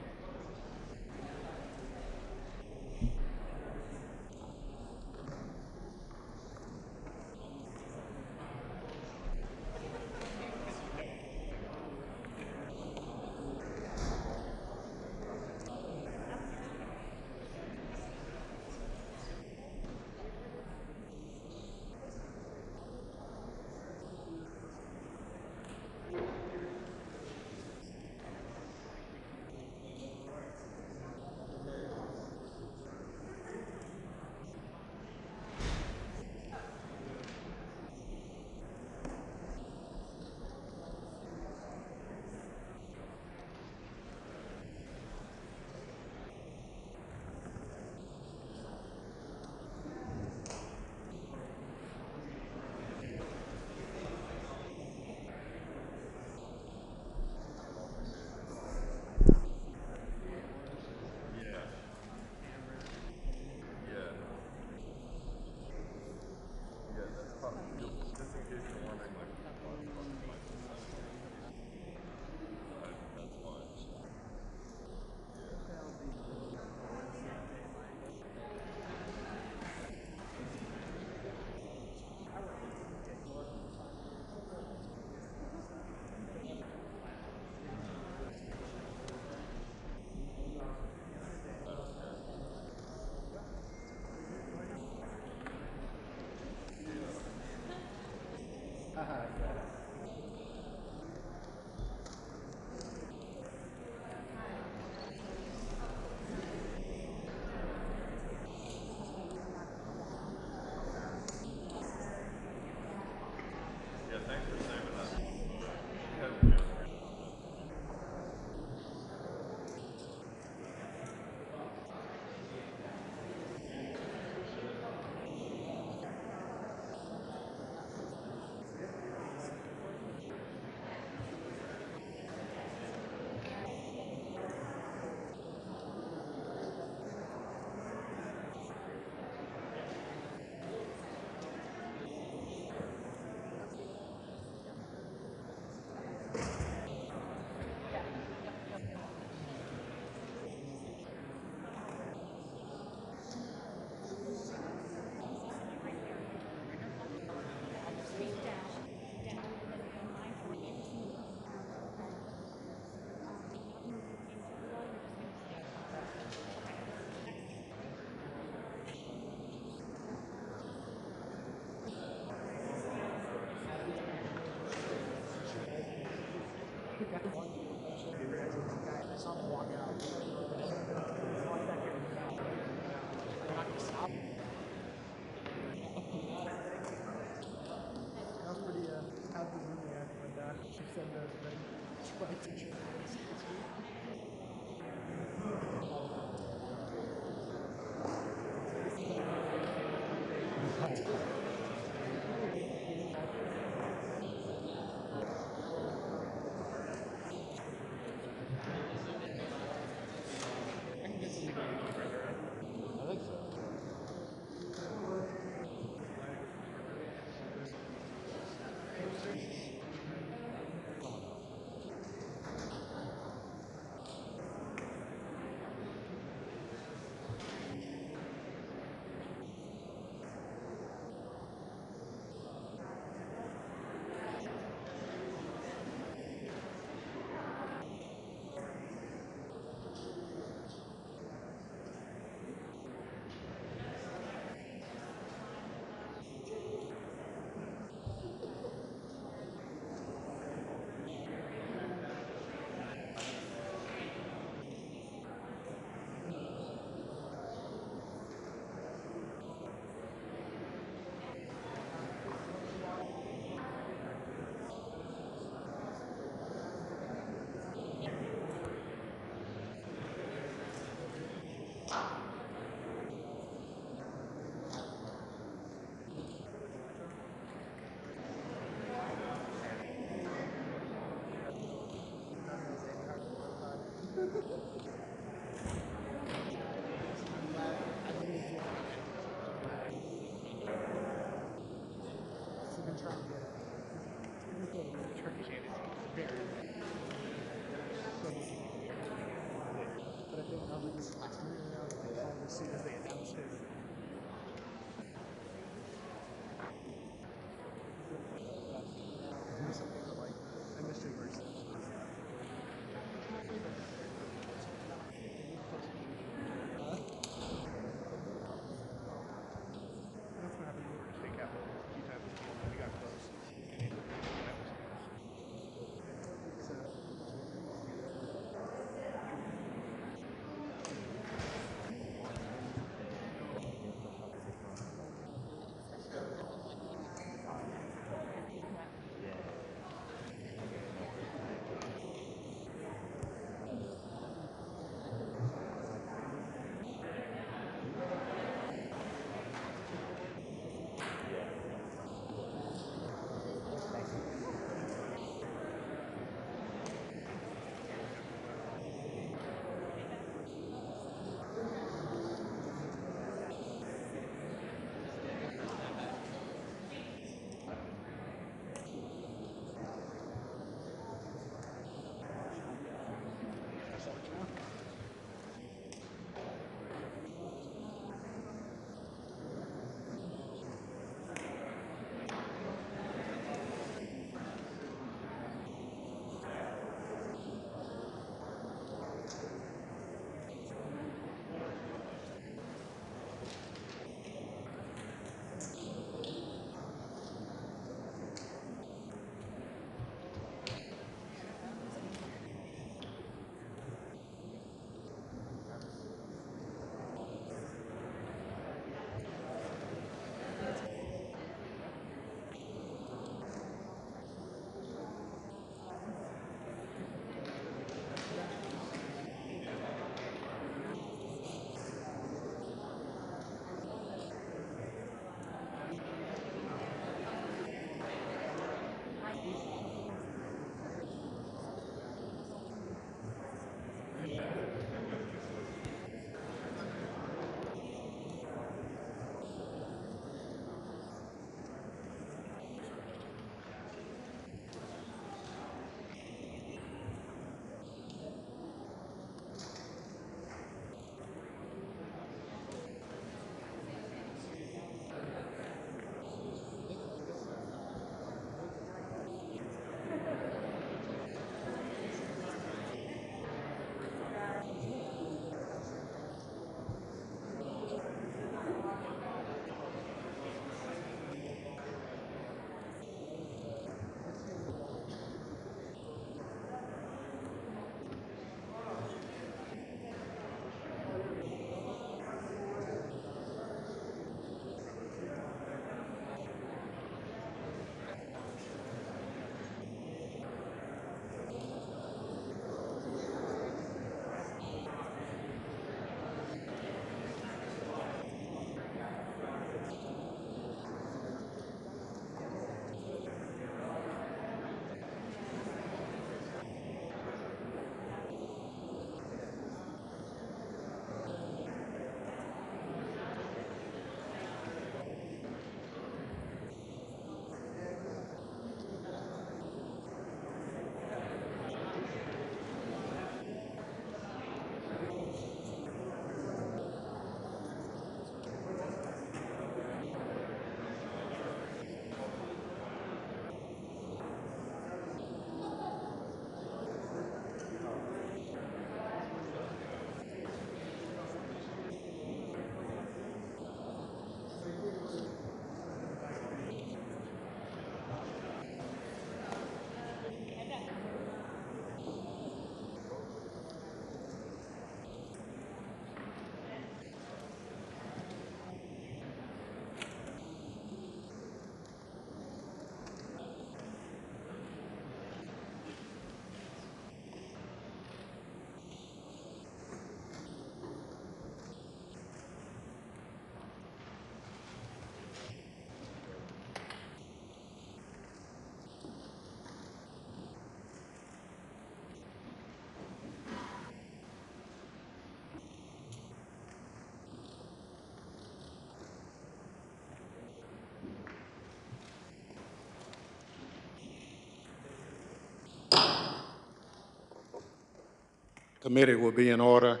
Committee will be in order.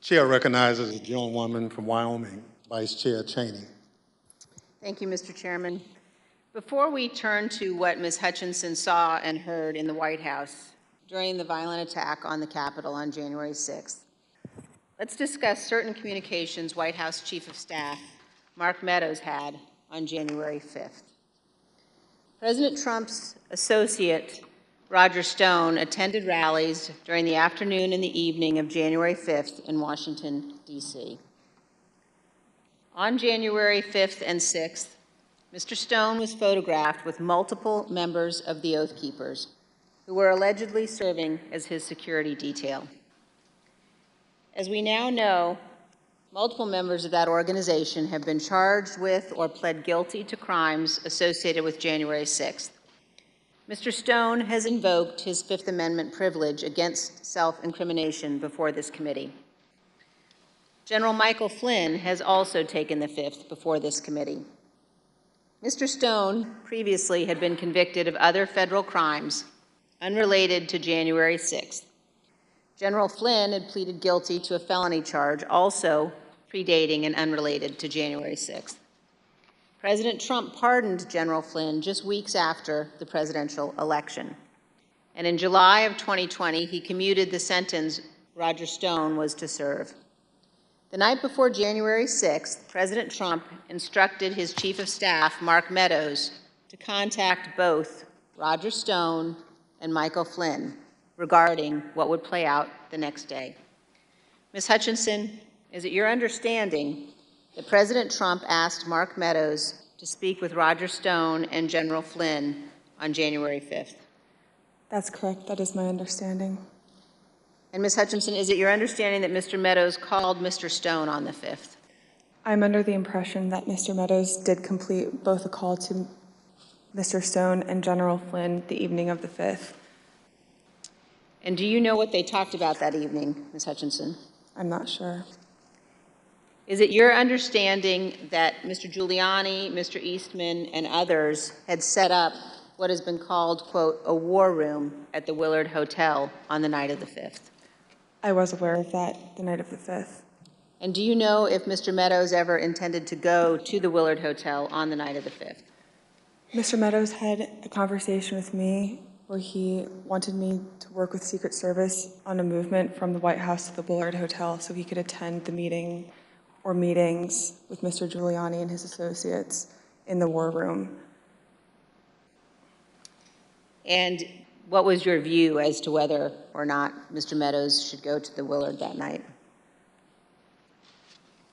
Chair recognizes the gentlewoman from Wyoming, Vice Chair Cheney. Thank you, Mr. Chairman. Before we turn to what Ms. Hutchinson saw and heard in the White House during the violent attack on the Capitol on January 6th, let's discuss certain communications White House Chief of Staff Mark Meadows had on January 5th. President Trump's associate, Roger Stone, attended rallies during the afternoon and the evening of January 5th in Washington, D.C. On January 5th and 6th, Mr. Stone was photographed with multiple members of the Oath Keepers who were allegedly serving as his security detail. As we now know, multiple members of that organization have been charged with or pled guilty to crimes associated with January 6th. Mr. Stone has invoked his Fifth Amendment privilege against self-incrimination before this committee. General Michael Flynn has also taken the fifth before this committee. Mr. Stone previously had been convicted of other federal crimes unrelated to January 6th. General Flynn had pleaded guilty to a felony charge also predating and unrelated to January 6th. President Trump pardoned General Flynn just weeks after the presidential election. And in July of 2020, he commuted the sentence Roger Stone was to serve. The night before January 6th, President Trump instructed his Chief of Staff, Mark Meadows, to contact both Roger Stone and Michael Flynn regarding what would play out the next day. Ms. Hutchinson, is it your understanding that President Trump asked Mark Meadows to speak with Roger Stone and General Flynn on January 5th? That's correct. That is my understanding. And Ms. Hutchinson, is it your understanding that Mr. Meadows called Mr. Stone on the 5th? I'm under the impression that Mr. Meadows did complete both a call to Mr. Stone and General Flynn the evening of the 5th. And do you know what they talked about that evening, Ms. Hutchinson? I'm not sure. Is it your understanding that Mr. Giuliani, Mr. Eastman, and others had set up what has been called, quote, a war room at the Willard Hotel on the night of the 5th? I was aware of that the night of the 5th. And do you know if Mr. Meadows ever intended to go to the Willard Hotel on the night of the 5th? Mr. Meadows had a conversation with me where he wanted me to work with Secret Service on a movement from the White House to the Willard Hotel so he could attend the meeting or meetings with Mr. Giuliani and his associates in the war room. And what was your view as to whether or not Mr. Meadows should go to the Willard that night?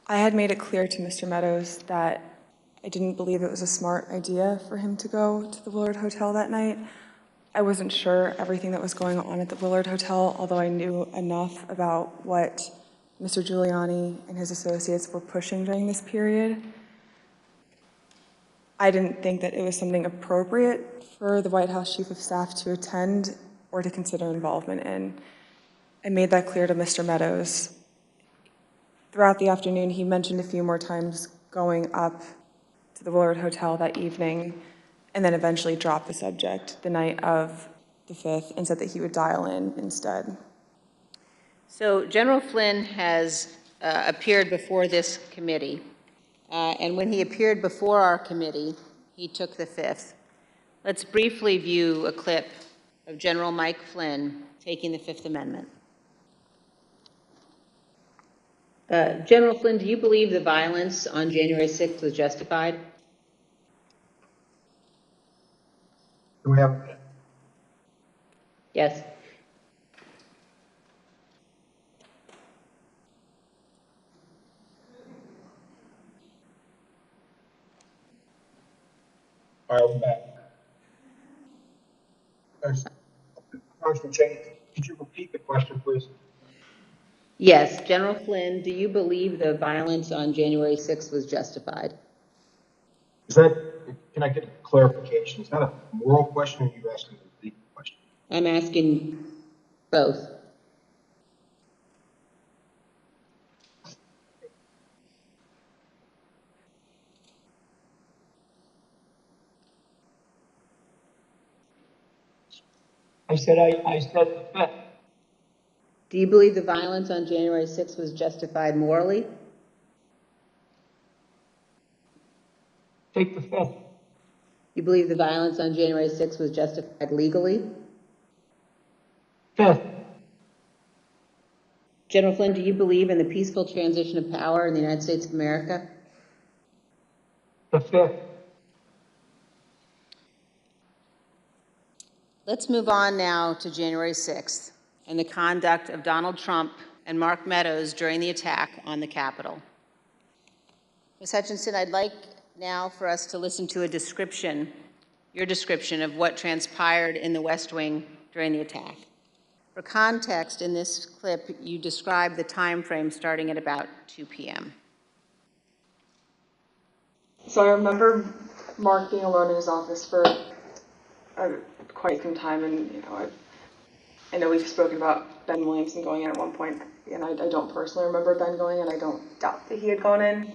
I had made it clear to Mr. Meadows that I didn't believe it was a smart idea for him to go to the Willard Hotel that night. I wasn't sure everything that was going on at the Willard Hotel, although I knew enough about what Mr. Giuliani and his associates were pushing during this period. I didn't think that it was something appropriate for the White House Chief of Staff to attend or to consider involvement in. I made that clear to Mr. Meadows. Throughout the afternoon, he mentioned a few more times going up to the Willard Hotel that evening and then eventually dropped the subject the night of the 5th and said that he would dial in instead. So General Flynn has appeared before this committee, and when he appeared before our committee, he took the 5th. Let's briefly view a clip of General Mike Flynn taking the Fifth Amendment. General Flynn, do you believe the violence on January 6th was justified? Do we have? Yes. All right, we're back. Congressman Cheney, could you repeat the question, please? Yes. General Flynn, do you believe the violence on January 6th was justified? Is that, can I get a clarification? Is that a moral question or are you asking a legal question? I'm asking both. I said the fifth. Do you believe the violence on January 6th was justified morally? Take the fifth. You believe the violence on January 6th was justified legally? Fifth. General Flynn, do you believe in the peaceful transition of power in the United States of America? The fifth. Let's move on now to January 6th and the conduct of Donald Trump and Mark Meadows during the attack on the Capitol. Ms. Hutchinson, I'd like now for us to listen to a description, your description of what transpired in the West Wing during the attack. For context, in this clip, you describe the time frame starting at about 2 p.m. So I remember Mark being alone in his office for quite some time, and I know we've spoken about Ben Williamson going in at one point, and I don't personally remember Ben going in, and I don't doubt that he had gone in.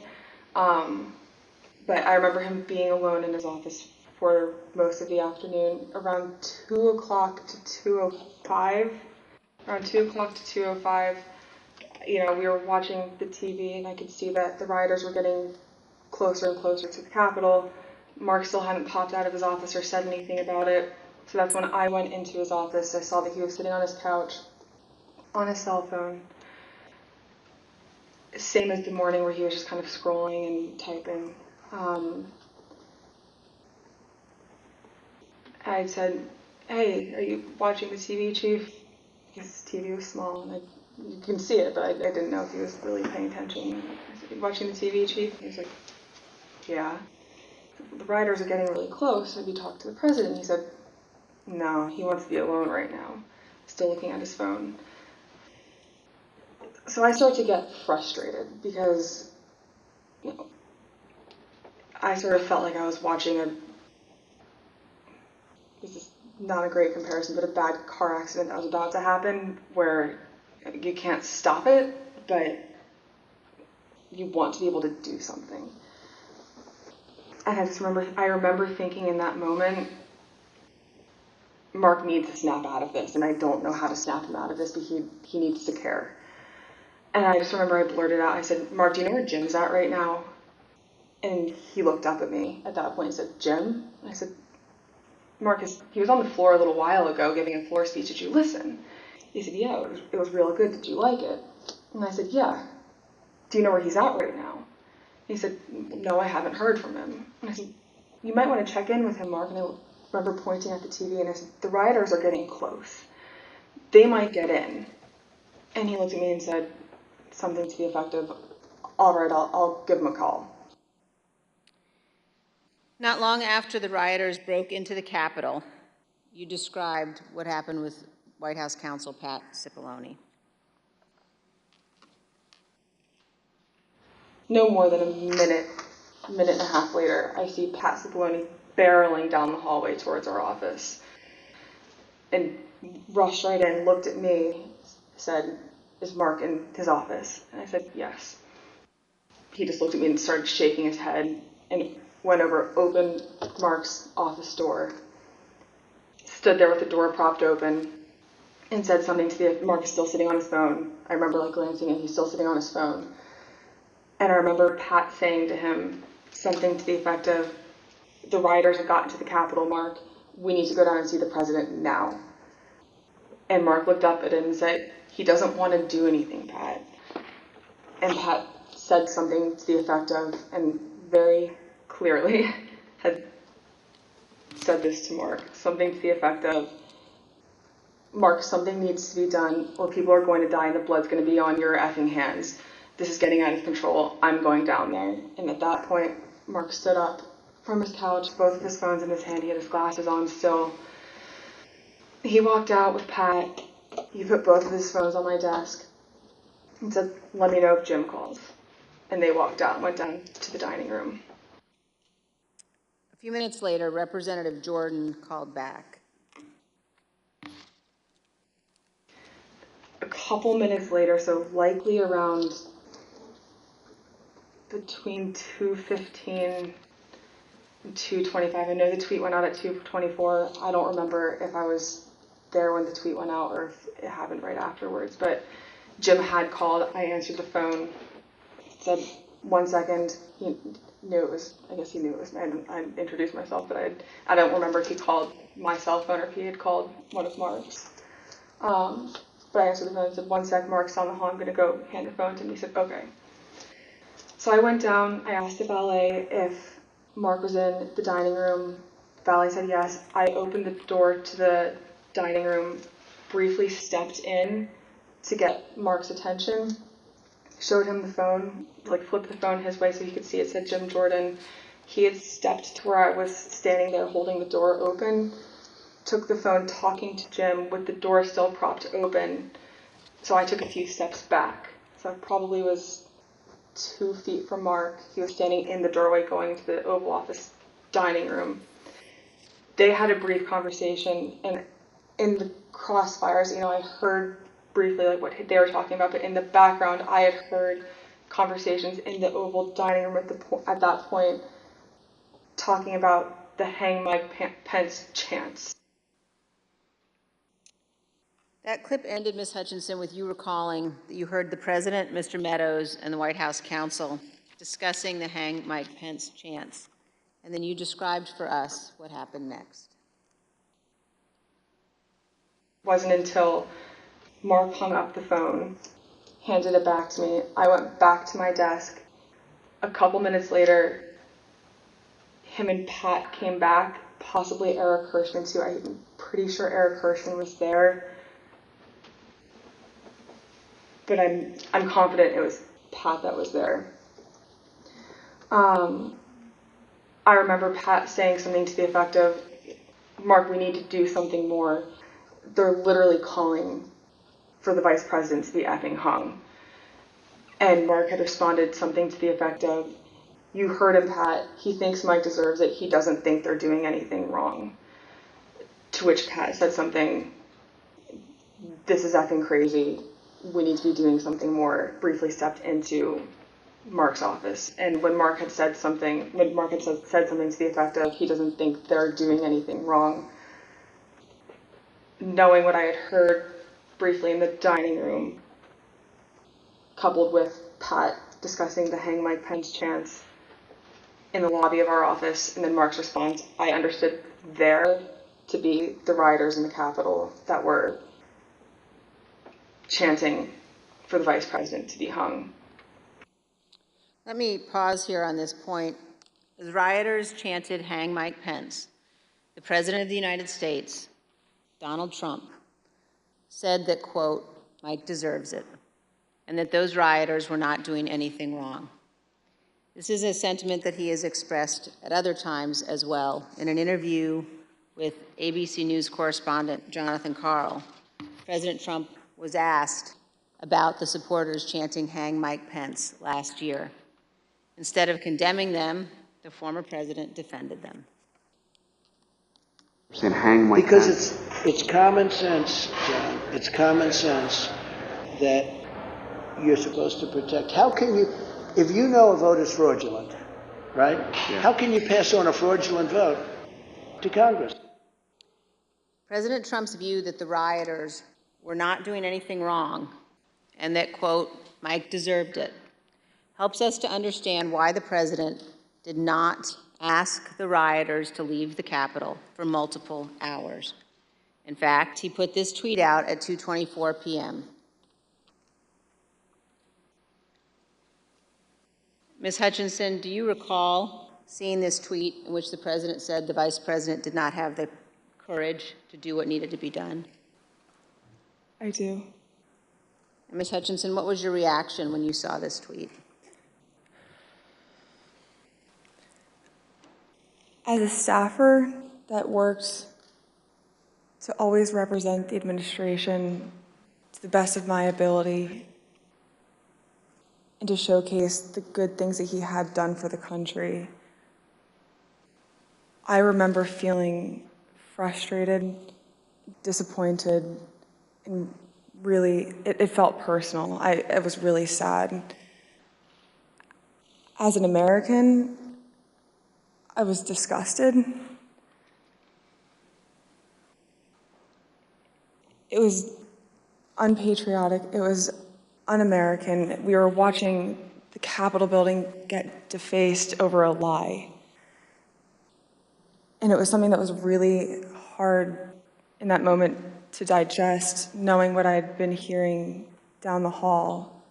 But I remember him being alone in his office for most of the afternoon, around 2 o'clock to 2:05. Around 2 o'clock to 2:05, we were watching the TV, and I could see that the rioters were getting closer and closer to the Capitol. Mark still hadn't popped out of his office or said anything about it. So that's when I went into his office. I saw that he was sitting on his couch on his cell phone. Same as the morning where he was just kind of scrolling and typing. I said, "Hey, are you watching the TV, Chief?" His TV was small, and you can see it, but I didn't know if he was really paying attention. I said, "You watching the TV, Chief?" He was like, "Yeah." "The rioters are getting really close. Have you talked to the president?" He said, "No, he wants to be alone right now." Still looking at his phone. So I started to get frustrated because, I sort of felt like I was watching this is not a great comparison, but a bad car accident that was about to happen where you can't stop it, but you want to be able to do something. And I remember thinking in that moment, Mark needs to snap out of this, and I don't know how to snap him out of this, but he needs to care. And I just remember I blurted out, I said, "Mark, do you know where Jim's at right now?" And he looked up at me at that point and said, "Jim?" And I said, "Mark, he was on the floor a little while ago giving a floor speech. Did you listen?" He said, "Yeah, it was real good. Did you like it?" And I said, "Yeah. Do you know where he's at right now?" He said, "No, I haven't heard from him." And I said, "You might want to check in with him, Mark." And I remember pointing at the TV and I said, "The rioters are getting close. They might get in." And he looked at me and said something to the effect of, "All right, I'll give him a call." Not long after the rioters broke into the Capitol, you described what happened with White House counsel Pat Cipollone. No more than a minute and a half later, I see Pat Cipollone barreling down the hallway towards our office and rushed right in, looked at me, said, "Is Mark in his office?" And I said, "Yes." He just looked at me and started shaking his head and went over, opened Mark's office door, stood there with the door propped open, and said something to Mark is still sitting on his phone. I remember glancing and he's still sitting on his phone. And I remember Pat saying to him something to the effect of, "The rioters have gotten to the Capitol, Mark. We need to go down and see the president now." And Mark looked up at him and said, "He doesn't want to do anything, Pat." And Pat said something to the effect of, and very clearly had said this to Mark, something to the effect of, "Mark, something needs to be done or people are going to die and the blood's going to be on your effing hands. This is getting out of control. I'm going down there." And at that point, Mark stood up from his couch, both of his phones in his hand. He had his glasses on still. He walked out with Pat. He put both of his phones on my desk and said, "Let me know if Jim calls." And they walked out and went down to the dining room. A few minutes later, Representative Jordan called back. A couple minutes later, so likely around between 2:15 and 2:25. I know the tweet went out at 2:24. I don't remember if I was there when the tweet went out or if it happened right afterwards, but Jim had called. I answered the phone, said 1 second. He knew it was, I guess he knew it was me. I introduced myself, but I don't remember if he called my cell phone or if he had called one of Mark's. But I answered the phone and said, 1 sec, Mark's on the hall, I'm going to go hand the phone to him. He said, okay. So I went down, I asked the valet if Mark was in the dining room. The valet said yes. I opened the door to the dining room, briefly stepped in to get Mark's attention, showed him the phone, like flipped the phone his way so he could see it said Jim Jordan. He had stepped to where I was standing there holding the door open, took the phone talking to Jim with the door still propped open. So I took a few steps back. So I probably was 2 feet from Mark. He was standing in the doorway going into the Oval Office dining room. They had a brief conversation, and in the crossfires, I heard briefly like what they were talking about, but in the background, I had heard conversations in the Oval dining room at that point talking about the hang Mike Pence chants. That clip ended, Ms. Hutchinson, with you recalling that you heard the President, Mr. Meadows, and the White House counsel discussing the hang Mike Pence chants. And then you described for us what happened next. It wasn't until Mark hung up the phone, handed it back to me. I went back to my desk. A couple minutes later, him and Pat came back, possibly Eric Hirschman too. I'm pretty sure Eric Hirschman was there. But I'm confident it was Pat that was there. I remember Pat saying something to the effect of, Mark, we need to do something more. They're literally calling for the vice president to be effing hung. And Mark had responded something to the effect of, you heard him, Pat. He thinks Mike deserves it. He doesn't think they're doing anything wrong. To which Pat said something, this is effing crazy. We need to be doing something more. Briefly stepped into Mark's office. And when Mark had said something to the effect of, he doesn't think they're doing anything wrong, knowing what I had heard briefly in the dining room, coupled with Pat discussing the hang Mike Pence chants in the lobby of our office, and then Mark's response, I understood there to be the rioters in the Capitol that were chanting for the vice president to be hung. Let me pause here on this point. As rioters chanted hang Mike Pence, the President of the United States, Donald Trump, said that, quote, Mike deserves it, and that those rioters were not doing anything wrong. This is a sentiment that he has expressed at other times as well. In an interview with ABC News correspondent Jonathan Karl, President Trump was asked about the supporters chanting hang Mike Pence last year. Instead of condemning them, the former president defended them. Because it's common sense, John. It's common sense that you're supposed to protect. How can you, if you know a vote is fraudulent, right? Yeah. How can you pass on a fraudulent vote to Congress? President Trump's view that the rioters were not doing anything wrong and that, quote, Mike deserved it, helps us to understand why the president did not ask the rioters to leave the Capitol for multiple hours. In fact, he put this tweet out at 2:24 p.m. Ms. Hutchinson, do you recall seeing this tweet in which the president said the vice president did not have the courage to do what needed to be done? I do. And Ms. Hutchinson, what was your reaction when you saw this tweet? As a staffer that worked to always represent the administration to the best of my ability and to showcase the good things that he had done for the country, I remember feeling frustrated, disappointed, and really, it felt personal. It was really sad. As an American, I was disgusted. it was unpatriotic, it was un-American. We were watching the Capitol building get defaced over a lie. And it was something that was really hard in that moment to digest, knowing what I had been hearing down the hall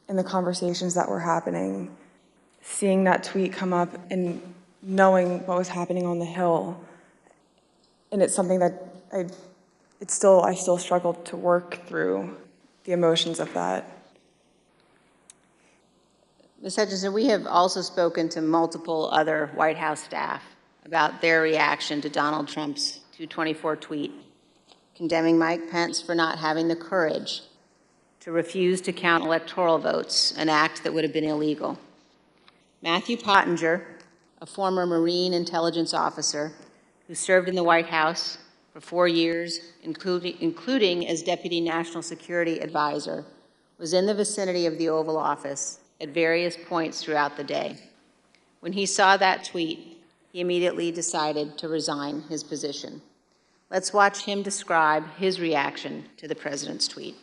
in the conversations that were happening, seeing that tweet come up and knowing what was happening on the Hill. And it's something that I still struggle to work through the emotions of that. Ms. Hutchinson, we have also spoken to multiple other White House staff about their reaction to Donald Trump's 224 tweet, condemning Mike Pence for not having the courage to refuse to count electoral votes, an act that would have been illegal. Matthew Pottinger, a former Marine intelligence officer who served in the White House for 4 years, including as Deputy National Security Advisor, was in the vicinity of the Oval Office at various points throughout the day. When he saw that tweet, he immediately decided to resign his position. Let's watch him describe his reaction to the president's tweet.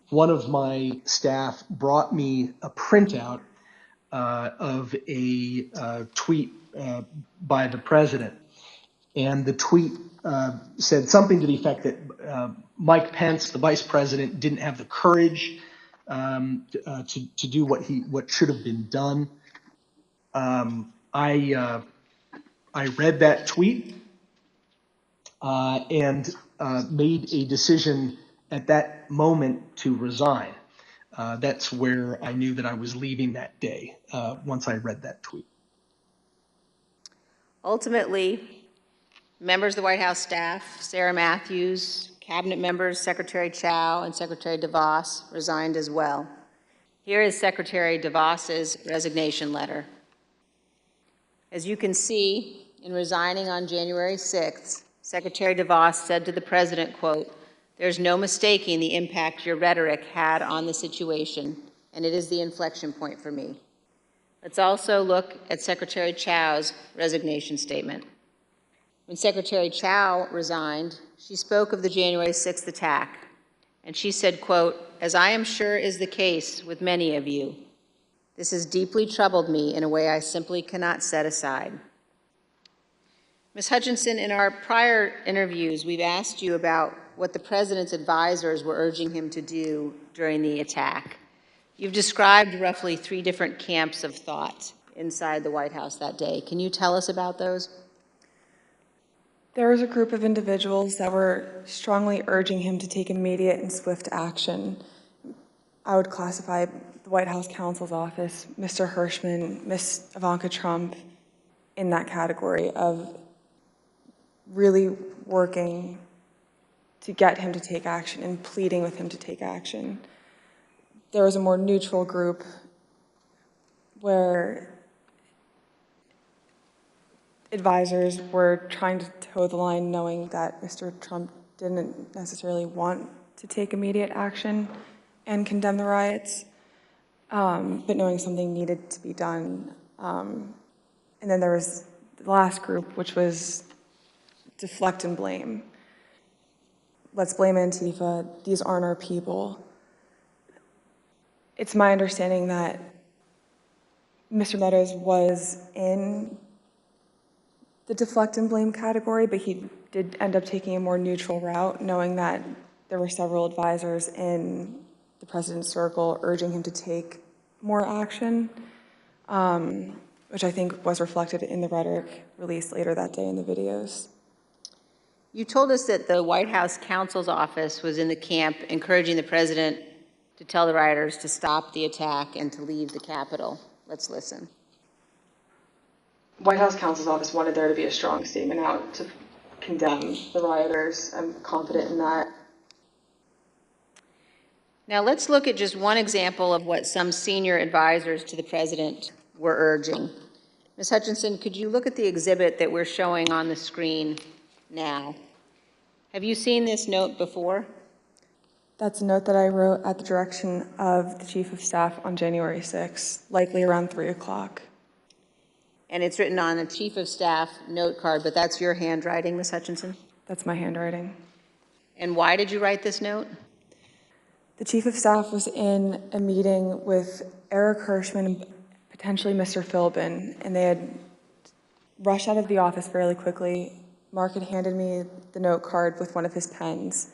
One of my staff brought me a printout of a tweet by the president. And the tweet said something to the effect that Mike Pence, the vice president, didn't have the courage to do what should have been done. I read that tweet and made a decision at that moment to resign. That's where I knew that I was leaving that day, once I read that tweet. Ultimately, members of the White House staff, Sarah Matthews, cabinet members Secretary Chao and Secretary DeVos resigned as well. Here is Secretary DeVos's resignation letter. As you can see, in resigning on January 6th, Secretary DeVos said to the president, quote, "There's no mistaking the impact your rhetoric had on the situation, and it is the inflection point for me." Let's also look at Secretary Chao's resignation statement. When Secretary Chao resigned, she spoke of the January 6th attack, and she said, quote, "As I am sure is the case with many of you, this has deeply troubled me in a way I simply cannot set aside." Ms. Hutchinson, in our prior interviews, we've asked you about what the president's advisors were urging him to do during the attack. You've described roughly 3 different camps of thought inside the White House that day. Can you tell us about those? There was a group of individuals that were strongly urging him to take immediate and swift action. I would classify the White House counsel's office, Mr. Hirschman, Ms. Ivanka Trump, in that category of really working to get him to take action and pleading with him to take action. There was a more neutral group where advisors were trying to toe the line, knowing that Mr. Trump didn't necessarily want to take immediate action and condemn the riots, but knowing something needed to be done. And then there was the last group, which was deflect and blame. Let's blame Antifa. These aren't our people. It's my understanding that Mr. Meadows was in the deflect and blame category, but he did end up taking a more neutral route, knowing that there were several advisors in the president's circle urging him to take more action, which I think was reflected in the rhetoric released later that day in the videos. You told us that the White House counsel's office was in the camp encouraging the president to tell the rioters to stop the attack and to leave the Capitol. Let's listen. White House counsel's office wanted there to be a strong statement out to condemn the rioters. I'm confident in that. Now let's look at just one example of what some senior advisors to the president were urging. Ms. Hutchinson, could you look at the exhibit that we're showing on the screen now? Have you seen this note before? That's a note that I wrote at the direction of the Chief of Staff on January 6th, likely around 3 o'clock. And it's written on a Chief of Staff note card, but that's your handwriting, Ms. Hutchinson? That's my handwriting. And why did you write this note? The Chief of Staff was in a meeting with Eric Hirschman and potentially Mr. Philbin, and they had rushed out of the office fairly quickly. Mark had handed me the note card with one of his pens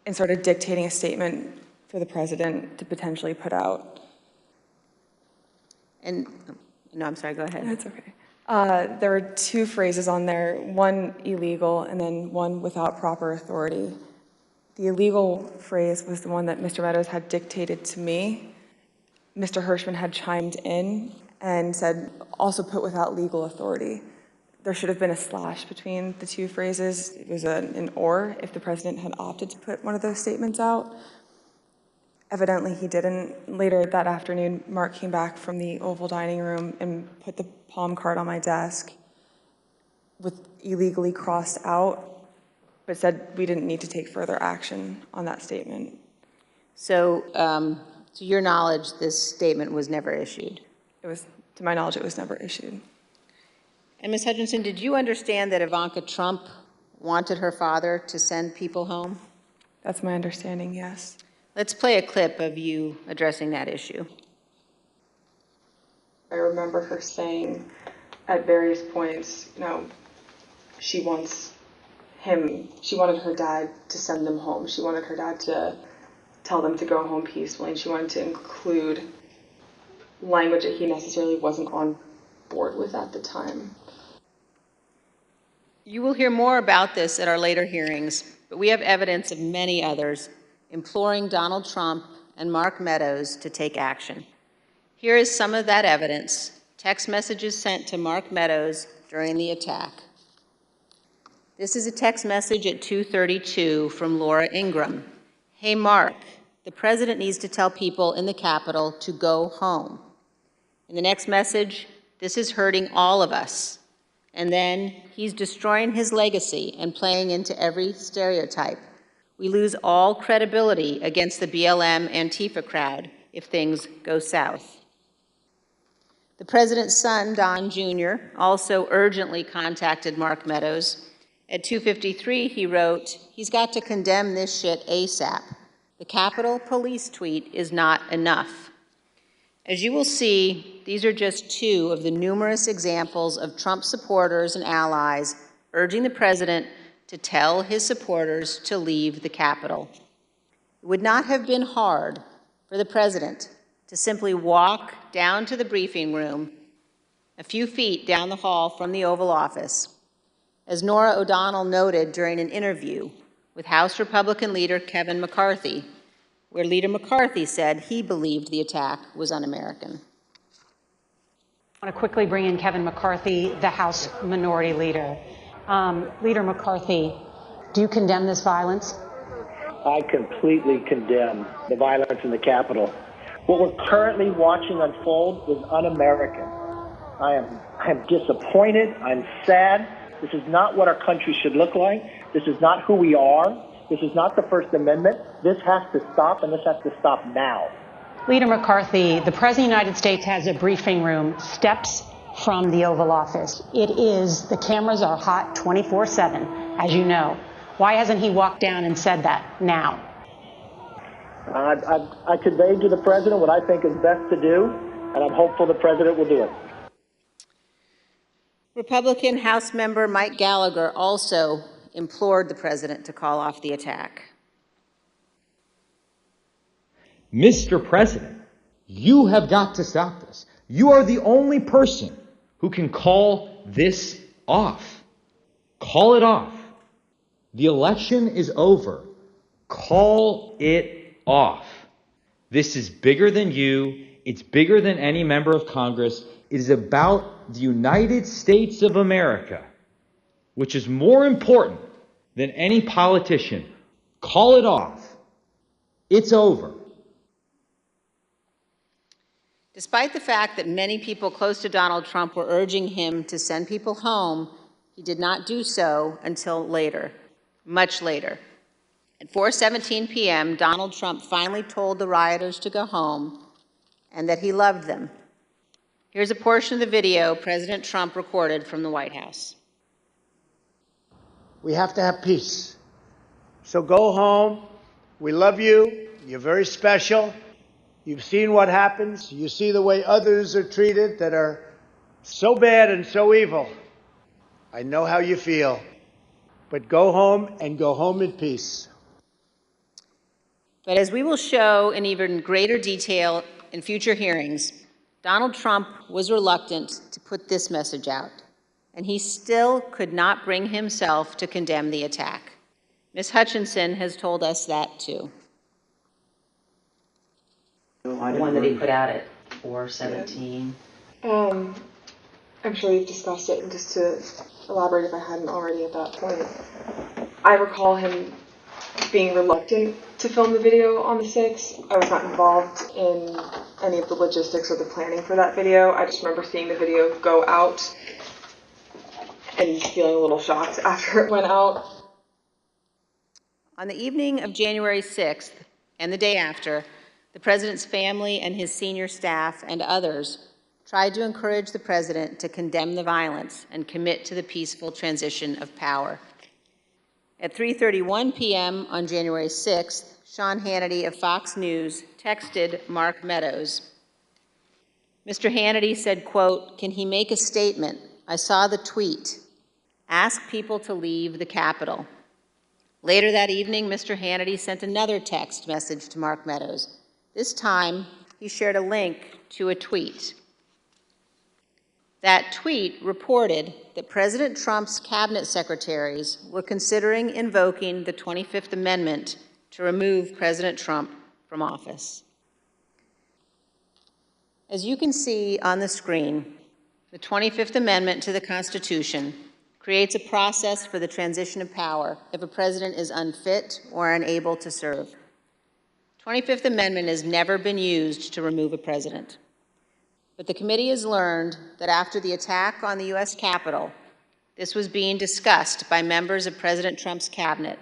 and started dictating a statement for the president to potentially put out. And, no, I'm sorry, go ahead. That's okay. There were two phrases on there, one illegal and then one without proper authority. The illegal phrase was the one that Mr. Meadows had dictated to me. Mr. Hirschman had chimed in and said, also put without legal authority. There should have been a slash between the two phrases. It was an or if the president had opted to put one of those statements out. Evidently he didn't. Later that afternoon, Mark came back from the Oval Dining Room and put the palm card on my desk with illegally crossed out, but said we didn't need to take further action on that statement. So, to your knowledge, this statement was never issued? It was, to my knowledge, it was never issued. And Ms. Hutchinson, did you understand that Ivanka Trump wanted her father to send people home? That's my understanding, yes. Let's play a clip of you addressing that issue. I remember her saying at various points, you know, she wanted her dad to send them home. She wanted her dad to tell them to go home peacefully, and she wanted to include language that he necessarily wasn't on board with at the time. You will hear more about this at our later hearings, but we have evidence of many others imploring Donald Trump and Mark Meadows to take action. Here is some of that evidence, text messages sent to Mark Meadows during the attack. This is a text message at 2:32 from Laura Ingram. Hey, Mark, the president needs to tell people in the Capitol to go home. In the next message, this is hurting all of us. And then he's destroying his legacy and playing into every stereotype. We lose all credibility against the BLM Antifa crowd if things go south. The president's son, Don Jr., also urgently contacted Mark Meadows. At 2:53, he wrote, he's got to condemn this shit ASAP. The Capitol Police tweet is not enough. As you will see, these are just two of the numerous examples of Trump supporters and allies urging the president to tell his supporters to leave the Capitol. It would not have been hard for the president to simply walk down to the briefing room a few feet down the hall from the Oval Office. As Nora O'Donnell noted during an interview with House Republican leader Kevin McCarthy, where Leader McCarthy said he believed the attack was un-American. I want to quickly bring in Kevin McCarthy, the House Minority Leader. Leader McCarthy, do you condemn this violence? I completely condemn the violence in the Capitol. What we're currently watching unfold is un-American. I am disappointed. I'm sad. This is not what our country should look like. This is not who we are. This is not the First Amendment. This has to stop, and this has to stop now. Leader McCarthy, the President of the United States has a briefing room steps from the Oval Office. The cameras are hot 24/7, as you know. Why hasn't he walked down and said that now? I conveyed to the President what I think is best to do, and I'm hopeful the President will do it. Republican House member Mike Gallagher also implored the president to call off the attack. Mr. President, you have got to stop this. You are the only person who can call this off. Call it off. The election is over. Call it off. This is bigger than you. It's bigger than any member of Congress. It is about the United States of America, which is more important than any politician. Call it off. It's over. Despite the fact that many people close to Donald Trump were urging him to send people home, he did not do so until later, much later. At 4:17 p.m., Donald Trump finally told the rioters to go home and that he loved them. Here's a portion of the video President Trump recorded from the White House. We have to have peace. So go home. We love you. You're very special. You've seen what happens. You see the way others are treated that are so bad and so evil. I know how you feel. But go home and go home in peace. But as we will show in even greater detail in future hearings, Donald Trump was reluctant to put this message out, and he still could not bring himself to condemn the attack. Ms. Hutchinson has told us that too. The one that he put out at 4:17. I'm sure you've discussed it, and just to elaborate if I hadn't already at that point, I recall him being reluctant to film the video on the 6th. I was not involved in any of the logistics or the planning for that video. I just remember seeing the video go out and feeling a little shocked after it went out. On the evening of January 6th and the day after, the president's family and his senior staff and others tried to encourage the president to condemn the violence and commit to the peaceful transition of power. At 3:31 p.m. on January 6th, Sean Hannity of Fox News texted Mark Meadows. Mr. Hannity said, quote, "Can he make a statement? I saw the tweet. Ask people to leave the Capitol." Later that evening, Mr. Hannity sent another text message to Mark Meadows. This time, he shared a link to a tweet. That tweet reported that President Trump's cabinet secretaries were considering invoking the 25th Amendment to remove President Trump from office. As you can see on the screen, the 25th Amendment to the Constitution creates a process for the transition of power if a president is unfit or unable to serve. 25th Amendment has never been used to remove a president. But the committee has learned that after the attack on the U.S. Capitol, this was being discussed by members of President Trump's cabinet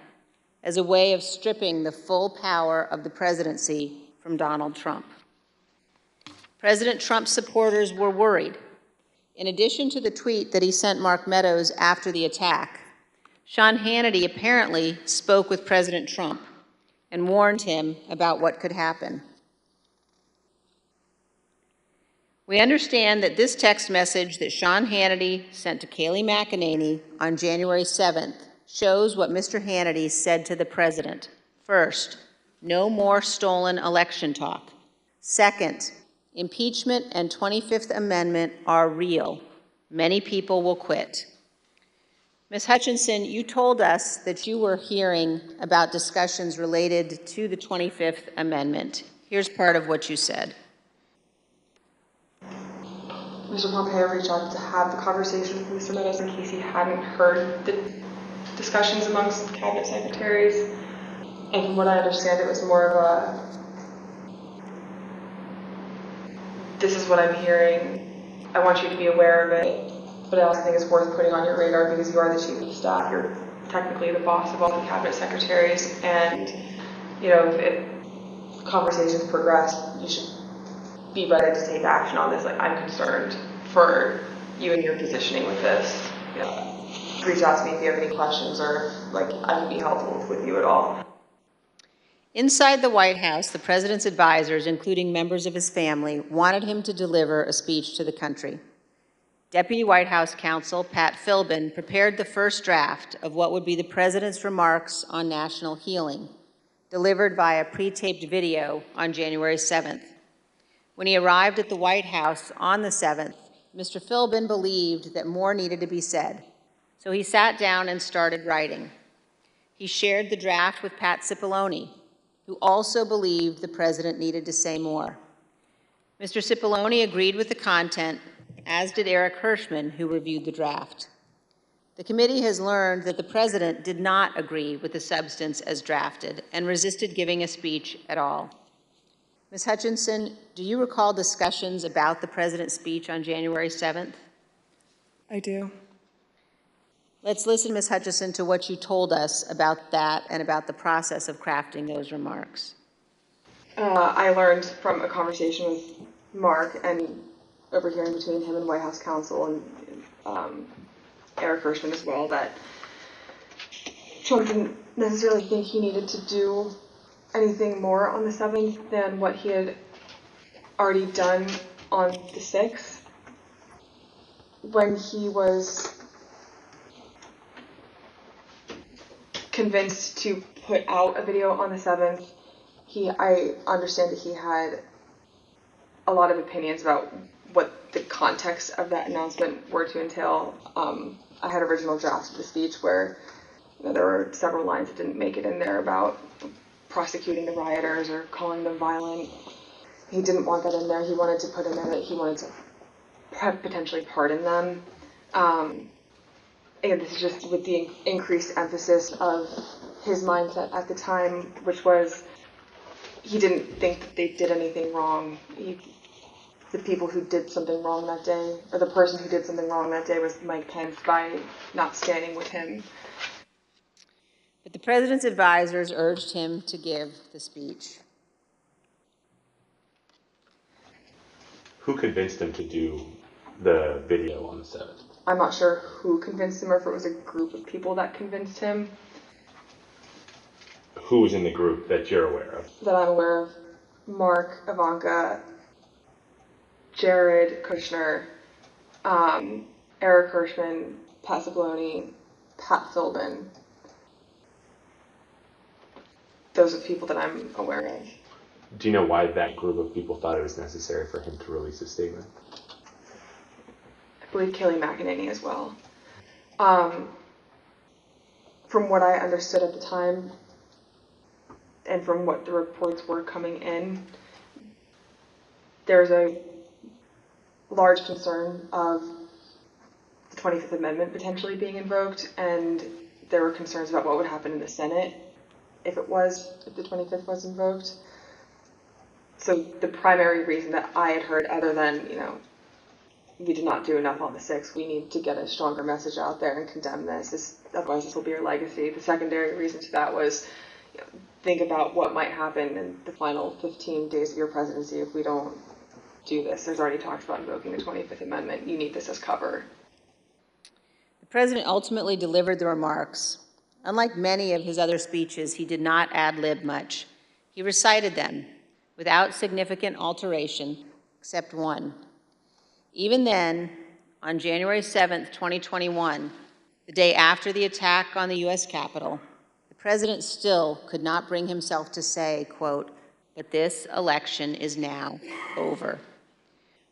as a way of stripping the full power of the presidency from Donald Trump. President Trump's supporters were worried. In addition to the tweet that he sent Mark Meadows after the attack, Sean Hannity apparently spoke with President Trump and warned him about what could happen. We understand that this text message that Sean Hannity sent to Kayleigh McEnany on January 7th shows what Mr. Hannity said to the president. First, no more stolen election talk. Second, impeachment and 25th Amendment are real. Many people will quit. Ms. Hutchinson, you told us that you were hearing about discussions related to the 25th Amendment. Here's part of what you said. Mr. Pompeo reached out to have the conversation with Mr. Meadows in case he hadn't heard the discussions amongst cabinet secretaries. And from what I understand, it was more of a, this is what I'm hearing, I want you to be aware of it, but I also think it's worth putting on your radar because you are the chief of staff, you're technically the boss of all the cabinet secretaries, and if conversations progress, you should be ready to take action on this. Like, I'm concerned for you and your positioning with this. Reach out to me if you have any questions or I can be helpful with you at all. Inside the White House, the president's advisors, including members of his family, wanted him to deliver a speech to the country. Deputy White House counsel Pat Philbin prepared the first draft of what would be the president's remarks on national healing, delivered via pre-taped video on January 7th. When he arrived at the White House on the 7th, Mr. Philbin believed that more needed to be said, so he sat down and started writing. He shared the draft with Pat Cipollone, who also believed the president needed to say more. Mr. Cipollone agreed with the content, as did Eric Hirschman, who reviewed the draft. The committee has learned that the president did not agree with the substance as drafted and resisted giving a speech at all. Ms. Hutchinson, do you recall discussions about the president's speech on January 7th? I do. Let's listen, Ms. Hutchinson, to what you told us about that and about the process of crafting those remarks. I learned from a conversation with Mark and overhearing between him and White House counsel and Eric Hirschman as well that Trump didn't necessarily think he needed to do anything more on the 7th than what he had already done on the 6th. When he was convinced to put out a video on the 7th, I understand that he had a lot of opinions about what the context of that announcement were to entail. I had original drafts of the speech where there were several lines that didn't make it in there about prosecuting the rioters or calling them violent. He didn't want that in there. He wanted to put in there that he wanted to potentially pardon them. And this is just with the increased emphasis of his mindset at the time, which was he didn't think that they did anything wrong. The people who did something wrong that day, or the person who did something wrong that day, was Mike Pence by not standing with him. But the president's advisors urged him to give the speech. Who convinced him to do the video on the 7th? I'm not sure who convinced him or if it was a group of people that convinced him. Who was in the group that you're aware of? That I'm aware of: Mark, Ivanka, Jared Kushner, Eric Hirschman, Pat Zabloni, Pat Philbin. Those are the people that I'm aware of. Do you know why that group of people thought it was necessary for him to release a statement? I believe Kayleigh McEnany as well. From what I understood at the time, and from what the reports were coming in, there's a large concern of the 25th Amendment potentially being invoked, and there were concerns about what would happen in the Senate if the 25th was invoked. So the primary reason that I had heard, other than, we did not do enough on the 6th, we need to get a stronger message out there and condemn this, otherwise this will be our legacy. The secondary reason to that was, think about what might happen in the final 15 days of your presidency if we don't do this. There's already talks about invoking the 25th Amendment. You need this as cover. The president ultimately delivered the remarks. Unlike many of his other speeches, he did not ad-lib much. He recited them without significant alteration, except one. Even then, on January 7th, 2021, the day after the attack on the U.S. Capitol, the president still could not bring himself to say, quote, "but this election is now over."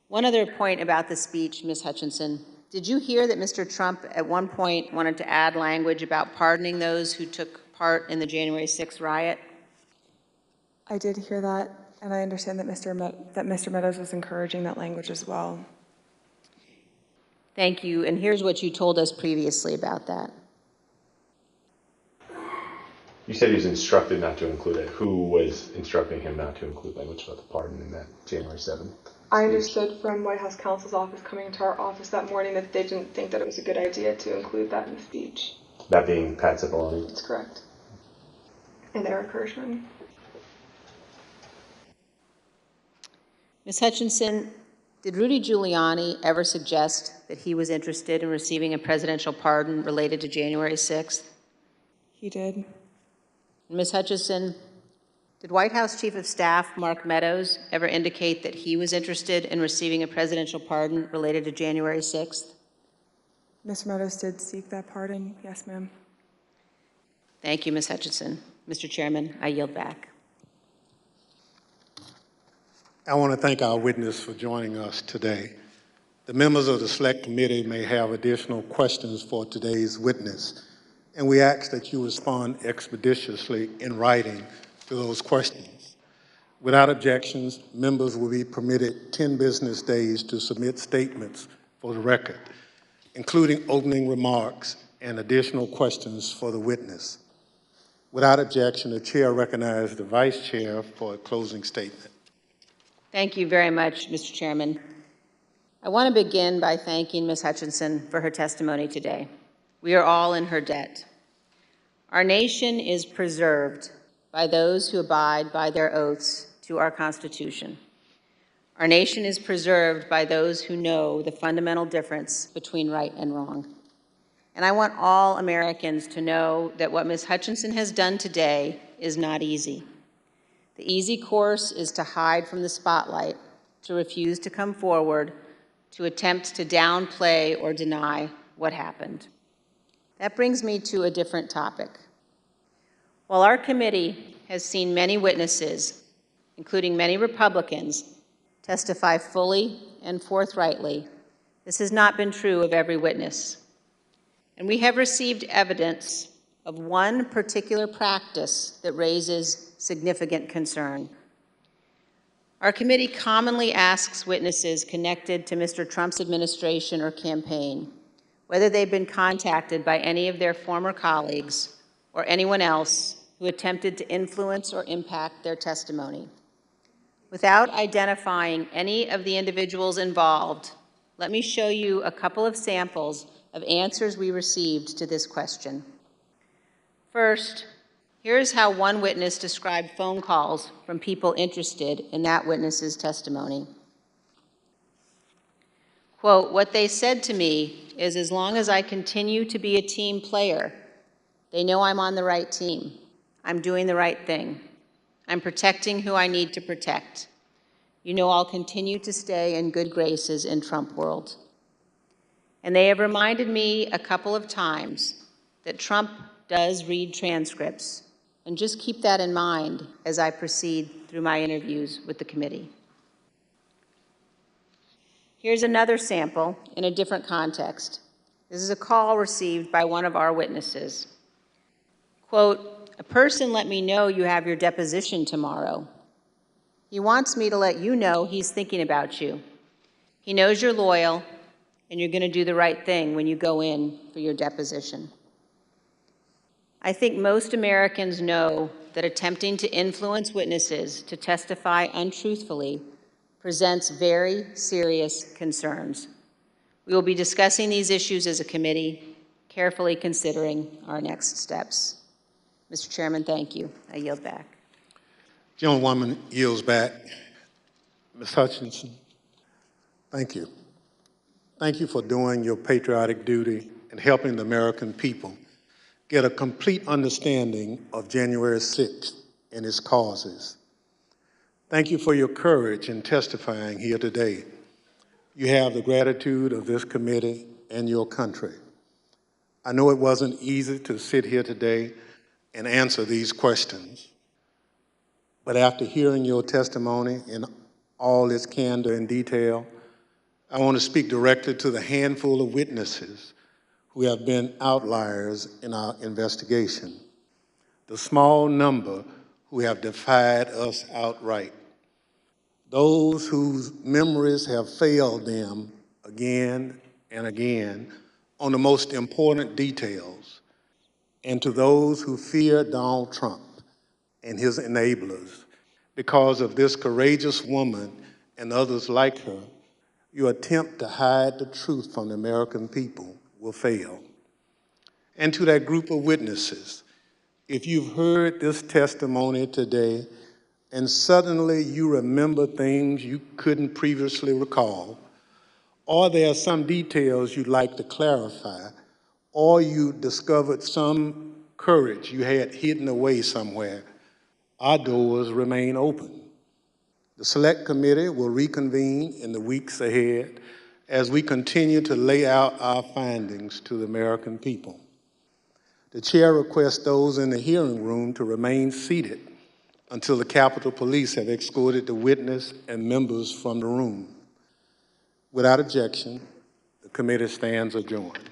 One other point about the speech, Ms. Hutchinson. Did you hear that Mr. Trump at one point wanted to add language about pardoning those who took part in the January 6th riot? I did hear that, and I understand that Mr. Meadows was encouraging that language as well. Thank you, and here's what you told us previously about that. You said he was instructed not to include it. Who was instructing him not to include language about the pardon in that January 7th? I understood from White House counsel's office coming into our office that morning that they didn't think that it was a good idea to include that in the speech. That being Pat Cipollone? That's correct. And Eric Hirschman. Ms. Hutchinson, did Rudy Giuliani ever suggest that he was interested in receiving a presidential pardon related to January 6th? He did. Ms. Hutchinson, did White House Chief of Staff Mark Meadows ever indicate that he was interested in receiving a presidential pardon related to January 6th? Mr. Meadows did seek that pardon. Yes, ma'am. Thank you, Ms. Hutchinson. Mr. Chairman, I yield back. I want to thank our witness for joining us today. The members of the Select Committee may have additional questions for today's witness, and we ask that you respond expeditiously in writing to those questions. Without objections, members will be permitted 10 business days to submit statements for the record, including opening remarks and additional questions for the witness. Without objection, the chair recognizes the vice chair for a closing statement. Thank you very much, Mr. Chairman. I want to begin by thanking Ms. Hutchinson for her testimony today. We are all in her debt. Our nation is preserved by those who abide by their oaths to our Constitution. Our nation is preserved by those who know the fundamental difference between right and wrong. And I want all Americans to know that what Ms. Hutchinson has done today is not easy. The easy course is to hide from the spotlight, to refuse to come forward, to attempt to downplay or deny what happened. That brings me to a different topic. While our committee has seen many witnesses, including many Republicans, testify fully and forthrightly, this has not been true of every witness. And we have received evidence of one particular practice that raises significant concern. Our committee commonly asks witnesses connected to Mr. Trump's administration or campaign whether they've been contacted by any of their former colleagues or anyone else who attempted to influence or impact their testimony. Without identifying any of the individuals involved, let me show you a couple of samples of answers we received to this question. First, here's how one witness described phone calls from people interested in that witness's testimony. Quote, "What they said to me is as long as I continue to be a team player, they know I'm on the right team. I'm doing the right thing. I'm protecting who I need to protect. You know I'll continue to stay in good graces in Trump world. And they have reminded me a couple of times that Trump does read transcripts, and just keep that in mind as I proceed through my interviews with the committee." Here's another sample in a different context. This is a call received by one of our witnesses. Quote, "A person let me know you have your deposition tomorrow. He wants me to let you know he's thinking about you. He knows you're loyal and you're going to do the right thing when you go in for your deposition." I think most Americans know that attempting to influence witnesses to testify untruthfully presents very serious concerns. We will be discussing these issues as a committee, carefully considering our next steps. Mr. Chairman, thank you. I yield back. Gentlewoman yields back. Ms. Hutchinson, thank you. Thank you for doing your patriotic duty and helping the American people get a complete understanding of January 6th and its causes. Thank you for your courage in testifying here today. You have the gratitude of this committee and your country. I know it wasn't easy to sit here today and answer these questions, but after hearing your testimony in all its candor and detail, I want to speak directly to the handful of witnesses who have been outliers in our investigation, the small number who have defied us outright, those whose memories have failed them again and again on the most important details, and to those who fear Donald Trump and his enablers. Because of this courageous woman and others like her, your attempt to hide the truth from the American people will fail. And to that group of witnesses, if you've heard this testimony today and suddenly you remember things you couldn't previously recall, or there are some details you'd like to clarify, or you discovered some courage you had hidden away somewhere, our doors remain open. The Select Committee will reconvene in the weeks ahead as we continue to lay out our findings to the American people. The chair requests those in the hearing room to remain seated until the Capitol Police have escorted the witness and members from the room. Without objection, the committee stands adjourned.